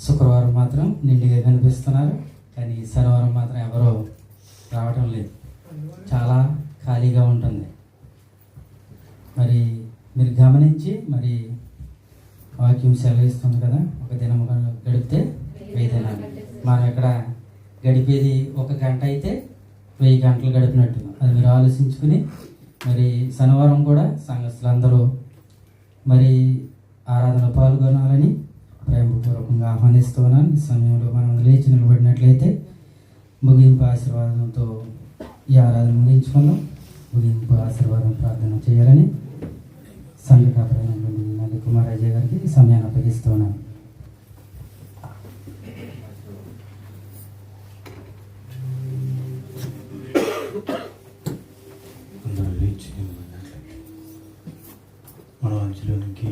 శుక్రవారం మాత్రం నిండుగా కనిపిస్తున్నారు. కానీ శనివారం మాత్రం ఎవరో రావటం లేదు. చాలా ఖాళీగా ఉంటుంది. మరి మీరు గమనించి మరి వాక్యం సెలవిస్తుంది కదా, ఒక దినం గడిపితే 1000 దినాలు. మనం ఇక్కడ గడిపేది 1 గంట అయితే 1000 గంటలు గడిపినట్టు. అది మీరు ఆలోచించుకుని మరి శనివారం కూడా సంఘస్థులందరూ మరి ఆరాధన పాల్గొనాలని ప్రేమపూర్వకంగా ఆహ్వానిస్తున్నాను. ఈ సమయంలో మనం లేచి నిలబడినట్లయితే ముగింపు ఆశీర్వాదంతో ఈ ఆరాధన ముగించుకుందాం. ముగింపు ఆశీర్వాదం ప్రార్థన చేయాలని సంఘ కాపరైనటువంటి నల్లి కుమారాజీ గారికి ఈ సమయాన్ని అప్పగిస్తున్నాను. అందరూ లేచి మన మధ్యలోనికి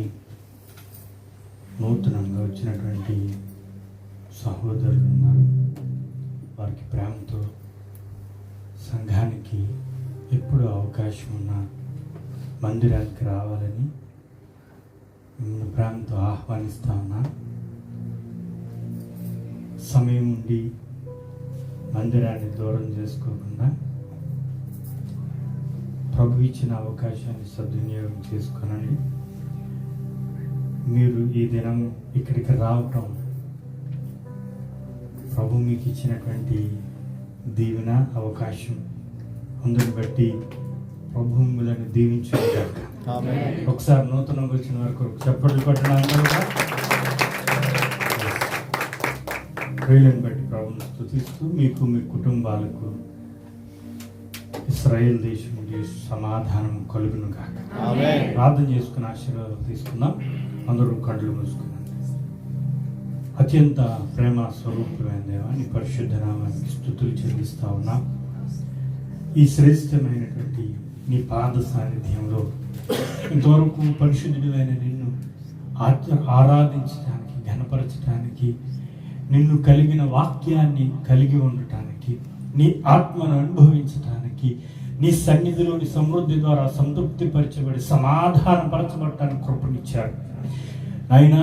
నూతనంగా వచ్చినటువంటి సహోదరులు ఉన్నారు. వారికి ప్రేమతో సంఘానికి ఎప్పుడు అవకాశం ఉన్న మందిరానికి రావాలని మిమ్మల్ని ప్రేమతో ఆహ్వానిస్తా ఉన్నా. సమయం ఉండి మందిరాన్ని దూరం చేసుకోకుండా ప్రభు ఇచ్చిన అవకాశాన్ని సద్వినియోగం చేసుకోనండి. మీరు ఈ దినం ఇక్కడికి రావటం ప్రభు మీకు ఇచ్చినటువంటి దీవెన అవకాశం. అందుని బట్టి ప్రభు మిమ్మల్ని దీవించుగాక. ఒకసారి నూతనంగా వచ్చిన వరకు చప్పట్లు కొట్టడానికి ప్రియులను బట్టి ప్రభుని స్తుతిస్తూ మీకు మీ కుటుంబాలకు ఇశ్రాయేల్ దేశం సమాధానం కలుగును గాక. ప్రార్థన చేసుకుని ఆశీర్వాదం తీసుకుందాం. అందరూ కళ్ళు మూసుకున్నాం. అత్యంత ప్రేమ స్వరూపమైన దేవా, నీ పరిశుద్ధ నామానికి స్తుతులు చెల్లిస్తా ఉన్నా. ఈ శ్రేష్టమైనటువంటి నీ పాద సాన్నిధ్యంలో ఇంతవరకు పరిశుద్ధుడైన నిన్ను ఆరాధించడానికి, ఘనపరచడానికి, నిన్ను కలిగిన వాక్యాన్ని కలిగి ఉండటానికి నీ ఆత్మను అనుభవించడానికి, నీ సన్నిధిలోని సమృద్ధి ద్వారా సంతృప్తి పరచబడి సమాధానపరచబడటానికి కృపనిచ్చారు. అయినా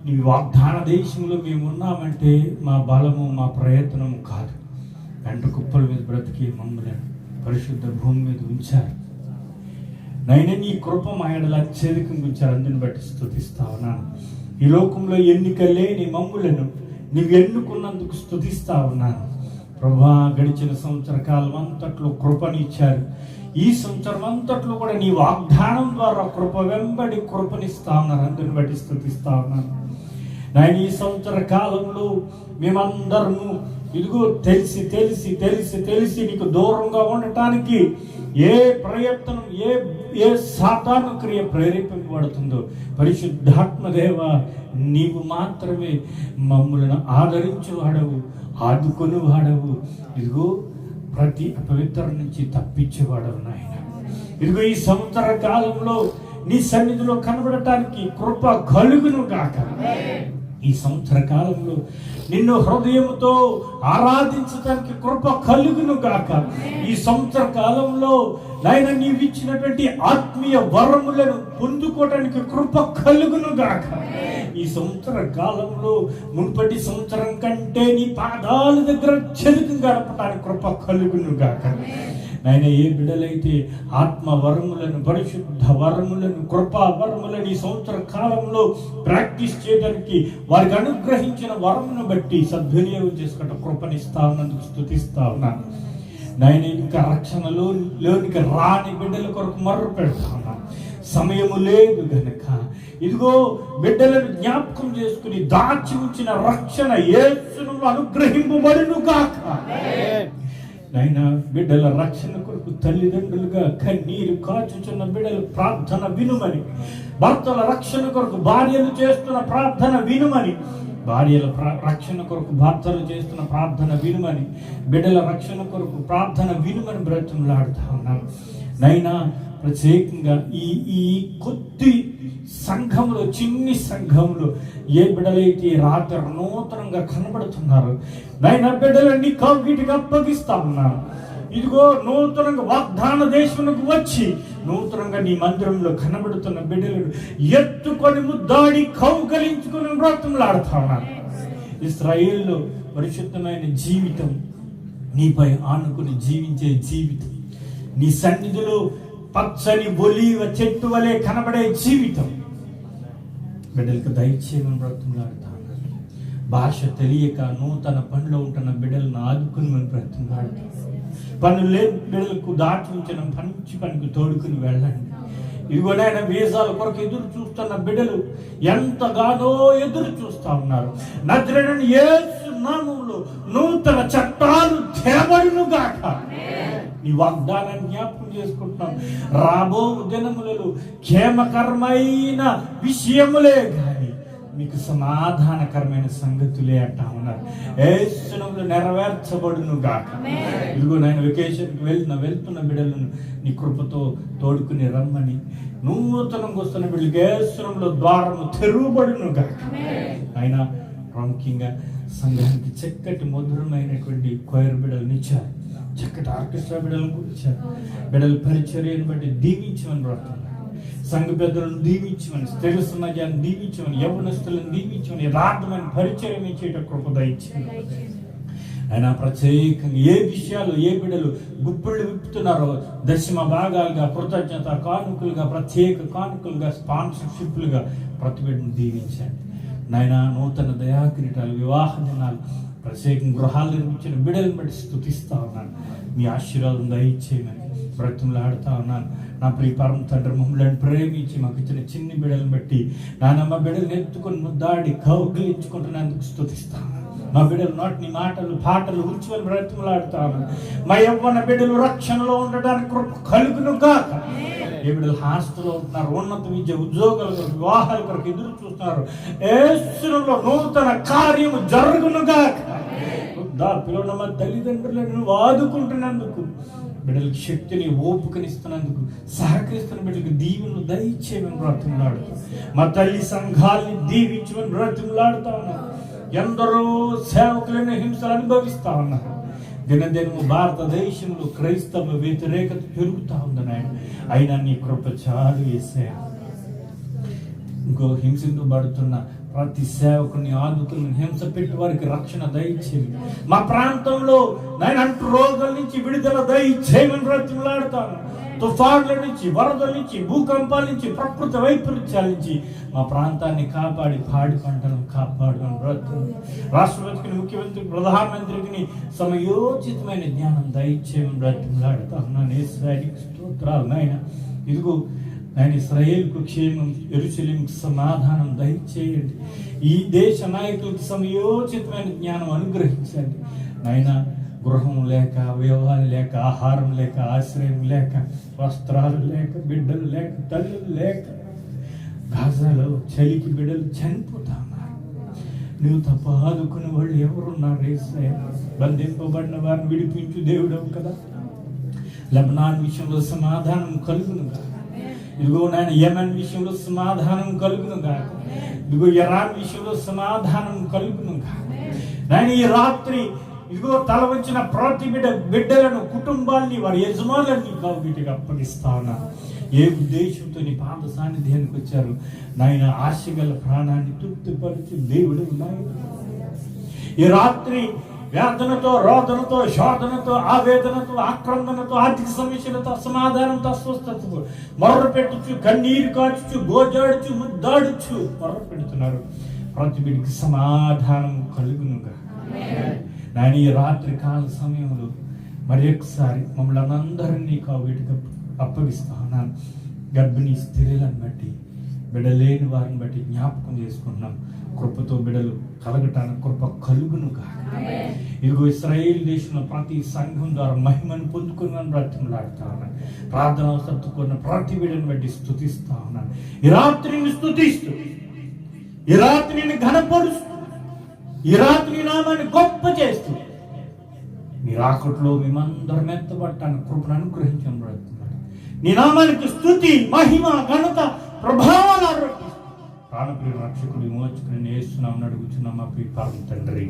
నీ వాగ్దాన దేశంలో మేము ఉన్నామంటే మా బలము, మా ప్రయత్నము కాదు. వెంట కుప్పల మీద బ్రతికి మమ్మల్ని పరిశుద్ధ భూమి మీద ఉంచారు. నైనా నీ కృప మా ఎడల అత్యధికంగా ఉంచారు. అందుని బట్టి స్తుతిస్తా ఉన్నాను. ఈ లోకంలో ఎన్నిక లేని మమ్ములను నీవు ఎన్నుకున్నందుకు స్తుతిస్తా ఉన్నాను. ప్రభా, గడిచిన సంవత్సర కాలం అంతట్లో కృపనిచ్చారు. ఈ సంవత్సరం అంతట్లో కూడా నీ వాగ్దానం ద్వారా కృప వెంబడి కృపనిస్తా ఉన్నారు. అందుని బట్టి స్తుతిస్తా ఉన్నాను. నాయన, ఈ సంవత్సర కాలంలో మేమందరము ఇదిగో తెలిసి తెలిసి తెలిసి తెలిసి నీకు దూరంగా ఉండటానికి ఏ ప్రయత్నం, ఏ సాతాను క్రియ ప్రేరేపింపబడుతుందో, పరిశుద్ధాత్మదేవ నీవు మాత్రమే మమ్మల్ని ఆదరించేవాడవు, ఆదుకొనివాడవు. ఇదిగో ప్రతి అపవిత్ర నుంచి తప్పించేవాడవు నాయన. ఇదిగో ఈ సంవత్సర కాలంలో నీ సన్నిధిలో కనబడటానికి కృప కలుగును గాక. ఈ సంవత్సర కాలంలో నిన్ను హృదయంతో ఆరాధించడానికి కృప కలుగును గాక. ఈ సంవత్సర కాలంలో నాయన నీవు ఇచ్చినటువంటి ఆత్మీయ వరములను పొందుకోవడానికి కృప కలుగును గాక. ఈ సంవత్సర కాలంలో మునుపటి సంవత్సరం కంటే నీ పాదాల దగ్గర చెలుకు గడపడానికి కృప కలుగును గాక. నాయన, ఏ బిడ్డలైతే ఆత్మ వరములను, పరిశుద్ధ వరములను, కృపా వరములను ఈ సంవత్సర కాలంలో ప్రాక్టీస్ చేయడానికి వారికి అనుగ్రహించిన వరమును బట్టి సద్వినియోగం చేసుకుంటే కృపనిస్తా ఉన్నందుకు స్తుతిస్తా ఉన్నాను. నాయన, ఇంకా రక్షణలోనికి రాని బిడ్డల కొరకు మర్ర పెడతా ఉన్నాను. సమయము లేదు గనక ఇదిగో బిడ్డలను జ్ఞాపకం చేసుకుని దాచి ఉంచిన రక్షణ యేసును అనుగ్రహింపబడును గాక. నాయన, బిడ్డల రక్షణ కొరకు తల్లిదండ్రులుగా కన్నీరు కాచుచున్న బిడ్డల ప్రార్థన వినుమని, భర్తల రక్షణ కొరకు భార్యలు చేస్తున్న ప్రార్థన వినుమని, భార్యల రక్షణ కొరకు భర్తలు చేస్తున్న ప్రార్థన వినుమని, బిడ్డల రక్షణ కొరకు ప్రార్థన వినుమని బ్రతిమలాడుతా ఉన్నాను. నైనా ప్రత్యేకంగా ఈ కొద్ది సంఘంలో, చిన్ని సంఘంలో ఏ బిడ్డలైతే రాత్రి నూతనంగా కనబడుతున్నారు నైనా, బిడ్డలన్నీ వీటికి అప్పగిస్తా ఉన్నారు. ఇదిగో నూతనంగా వాగ్దాన దేశంలోకి వచ్చి నూతనంగా నీ మందిరంలో కనబడుతున్న బిడ్డలను ఎత్తుకొని ముద్దాడి కౌగలించుకుని బ్రతిమలాడుతా ఉన్నారు. ఇశ్రాయేల్లో పరిశుద్ధమైన జీవితం, నీపై ఆనుకుని జీవించే జీవితం, నీ సన్నిధిలో పచ్చని ఒలీవ చెట్టు వలె కనబడే జీవితం బిడ్డలకు దయచేయమని బ్రతిమలాడుతా ఉన్నారు. భాష తెలియక నూతన పనిలో ఉంటున్న బిడ్డలను ఆదుకుని మనం బ్రతిమలాడుతాం. పనులు లేని బిడ్డలకు దాచి ఉంచిన మంచి పనికి తోడుకుని వెళ్ళండి. ఇదిగోనైనా వీసాల కొరకు ఎదురు చూస్తున్న బిడ్డలు ఎంతగానో ఎదురు చూస్తా ఉన్నారు. నజరేయుడైన యేసు నామములో నూతన చట్టాలు తేబడును గాక. నీ వాగ్దానాన్ని జ్ఞాపకం చేసుకుంటున్నాం. రాబో దినములలో క్షేమకరమైన విషయములే కానీ మీకు సమాధానకరమైన సంగతులే అంటా ఉన్నారు. యేసునామములో నెరవేర్చబడును గాక. ఇదిగో నేను వెకేషన్కి వెళ్తున్న బిడ్డలను నీ కృపతో తోడుకుని రమ్మని, నూతనంగా వస్తున్న బిడ్డలకు యేసునామములో ద్వారము తెరువబడును గాక. అయినా ప్రాముఖ్యంగా సంఘానికి చక్కటి మధురమైనటువంటి కొయర్ బిడ్డలను ఇచ్చారు, చక్కటి ఆర్కెస్ట్రా బిడ్డలను ఇచ్చారు. బిడ్డల పరిచర్యను బట్టి దీవించమని బ్రతుకున్నారు. సంఘ పెద్దలను దీవించమని, స్త్రీల సమాజాన్ని దీవించమని, యవ్వనస్తులను దీవించమని, యథార్థమైన పరిచయం ఇచ్చేట కృప దయచేయండి. ఆయన ప్రత్యేకంగా ఏ విషయాలు ఏ బిడ్డలు గుప్పిళ్ళు విప్పుతున్నారో దశమ భాగాలుగా, కృతజ్ఞత కానుకలుగా, ప్రత్యేక కానుకలుగా, స్పాన్సర్షిప్లుగా ప్రతి బిడ్డను దీవించండి. నాయన, నూతన దయాకిరీటాలు, వివాహ దినాలు, ప్రత్యేకంగా గృహాలు నిర్మించిన బిడ్డలను బట్టి స్తుతిస్తా ఉన్నాను. మీ ఆశీర్వాదం దయచేయమని బ్రతిమలాడుతా ఉన్నాను. నా ప్రియ పరమ తండ్రి, మమ్మల్ని ప్రేమించి మాకు ఇచ్చిన చిన్ని బిడ్డలను బట్టి నానమ్మ బిడ్డలను ఎత్తుకొని ముద్దాడి కౌగిలించుకుంటున్నందుకు స్తుతిస్తాను. మా బిడ్డలు నోటిని మాటలు పాటలు ఉంచుకొని బ్రతిమలాడుతాను. మా యవ్వన బిడ్డలు రక్షణలో ఉండడానికి కృప కలుగును గాక. ఏ బిడ్డలు హాస్టల్లో ఉంటున్నారు, ఉన్నత విద్య, ఉద్యోగాల కొరకు, వివాహాల కొరకు ఎదురు చూస్తున్నారు, యేసులో నూతన కార్యము జరుగును గాక. పిల్లల తల్లిదండ్రులను ఆదుకుంటున్నందుకు, బిడ్డలకు శక్తిని, ఓపికనిస్తున్నందుకు, సహకరిస్తున్న బిడ్డలకు దీవెనలు దయచేయమని బ్రతిమలాడు. మా తల్లి సంఘాలని దీవించమని బ్రతిమలాడుతా ఉన్నాను. ఎందరో సేవకులైన హింసలు అనుభవిస్తా ఉన్నారు. దినదినము భారతదేశంలో క్రైస్తవ వ్యతిరేకత పెరుగుతా ఉంది నాయన. అయినా నీ కృప చాలు యేసయ్యా. ఇంకో హింసించబడుతున్న ప్రతి సేవకుని ఆదుకుని హింస పెట్టి వారికి రక్షణ దయచేయండి. మా ప్రాంతంలో నేను అంటు రోగాల నుంచి విడుదల దయచేయమని బ్రతిమలాడుతాను. తుఫాన్ల నుంచి, వరదల నుంచి, భూకంపాల నుంచి, ప్రకృతి వైపరీత్యాల నుంచి మా ప్రాంతాన్ని కాపాడి పాడి పంటలను కాపాడమని బ్రతుకు. రాష్ట్రపతికి, ముఖ్యమంత్రి, ప్రధానమంత్రికి సమయోచితమైన జ్ఞానం దయచేయమని బ్రతిమలాడుతాను. స్తోత్రాలు నాయన. ఇదిగో ఆయన ఇశ్రాయేలుకు క్షేమం, యెరూషలేముకు సమాధానం దయచేయండి. ఈ దేశ నాయకులకు సమయోచితమైన జ్ఞానం అనుగ్రహించండి నాయన. గృహం లేక, వివాహాలు లేక, ఆహారం లేక, ఆశ్రయం లేక, వస్త్రాలు లేక, బిడ్డలు లేక, తల్లులు లేక, గాజాలో చలికి బిడ్డలు చనిపోతున్నారు. నువ్వు తప్ప ఆదుకునే వాళ్ళు ఎవరున్నారు యేసయ్య? బంధింపబడిన వారిని విడిపించు దేవుడవు కదా. లెబనాన్ విషయంలో సమాధానం కలుగునుగా. ఇదిగో నాయన యెమెన్ విషయంలో సమాధానం కలుగునుగా. ఇదిగో ఇరాన్ విషయంలో సమాధానం కలుగునుగా. నాయన ఈ రాత్రి ఇదిగో తల వచ్చిన ప్రతి బిడ్డలను, కుటుంబాన్ని, వారి యజమానులని వీటికి అప్పగిస్తా ఉన్నారు. ఏ ఉద్దేశంతో నీ పాద సాన్నిధ్యానికి వచ్చారు నాయన? ఆశగల ప్రాణాన్ని తృప్తిపరిచి దేవుడు నాయన. ఈ రాత్రి వేదనతో, రోదనతో, శోధనతో, ఆవేదనతో, ఆక్రందనతో, ఆర్థిక సమస్యలతో, అసమాధానంతో, అస్వస్థతతో మొర్ర పెట్టుచు, కన్నీరు కాచుచు, గోజాడుచు, ముద్దాడుచు మొర్ర పెడుతున్నారు. ప్రతి బిడ్డకి సమాధానం కలుగునుగా నాయన. ఈ రాత్రి కాల సమయంలో మరి ఒకసారి మమ్మల్ని అందరినీ వీటికి అప్పగిస్తా ఉన్నాను. గర్భిణీ స్త్రీలను బట్టి, బిడ్డలేని వారిని బట్టి జ్ఞాపకం చేసుకుంటున్నాం. కృపతో బిడ్డలు కలగటానికి కృప కలుగునుగా. ఇదిగో ఇశ్రాయేల్ దేశంలో ప్రతి సంఘం ద్వారా మహిమను పొందుకున్నాను బ్రతిమలాడుతా ఉన్నాను. ప్రార్థన సర్దుకున్న ప్రతి బిడ్డను బట్టి స్తుతిస్తా ఉన్నాను. ఈ రాత్రిని స్తుతిస్తూ, ఈ రాత్రిని ఘనపరుస్తూ, ఈ రాత్రి నామాన్ని గొప్ప చేస్తూ నీ రాకట్లో మేమందరం ఎత్తబడటానికి కృపను అనుగ్రహించడం బ్రతుకున్నాడు. నీ నామానికి స్తుతి, మహిమ, ఘనత, ప్రభావాలు ఆరోపిస్తూ ప్రాణప్రియ రక్షకుడు విమోచకుడిని యేసునామమున అడుగుచున్నాం మా ప్రియ పరమ తండ్రి.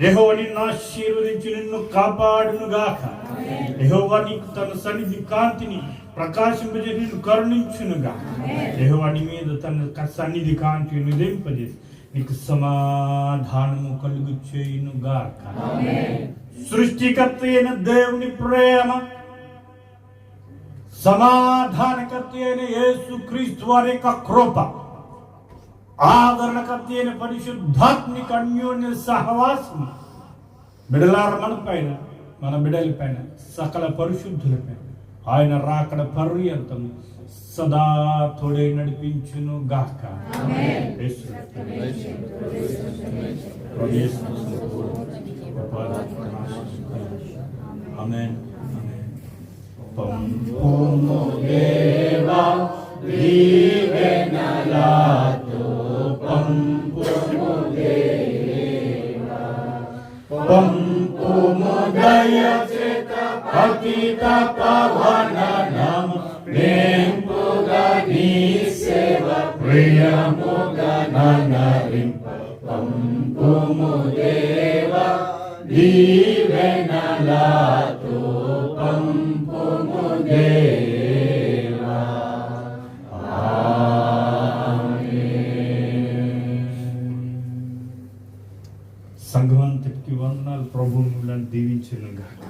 యెహోవా నిన్ను ఆశీర్వదించి నిన్ను కాపాడునుగాక. యెహోవా నీకు తన సన్నిధి కాంతిని ప్రకాశింపజేసి నిన్ను కరుణించునుగా. యెహోవా నీ మీద తన సన్నిధి కాంతిని నిలింపజేసి నీకు సమాధానము కలుగు చేయునుగాక. సృష్టికర్త అయిన దేవుని ప్రేమ, సమాధానకర్త అయిన యేసుక్రీస్తు వారి యొక్క కృప, ఆదరణకర్త అయిన పరిశుద్ధాత్మిక అన్యోన్య సహవాసం బిడలార మన పైన, మన బిడల పైన, సకల పరిశుద్ధుల పైన ఆయన రాకడ పర్యంతం సదా తోడే నడిపించును గాక. ఆమేన్. పంపుము దేవా దీవెనలతో, పంపుము దేవా, పంపుము దయచేత పతిత పవన నామ ప్రేమముగా నీ సేవ ప్రియముగా నన్నరింప. పంపుము దేవా దీవెనలతో, పంపుము దేవా. సంఘమంతటికి వందనాలు. ప్రభువులను దీవించును గాక.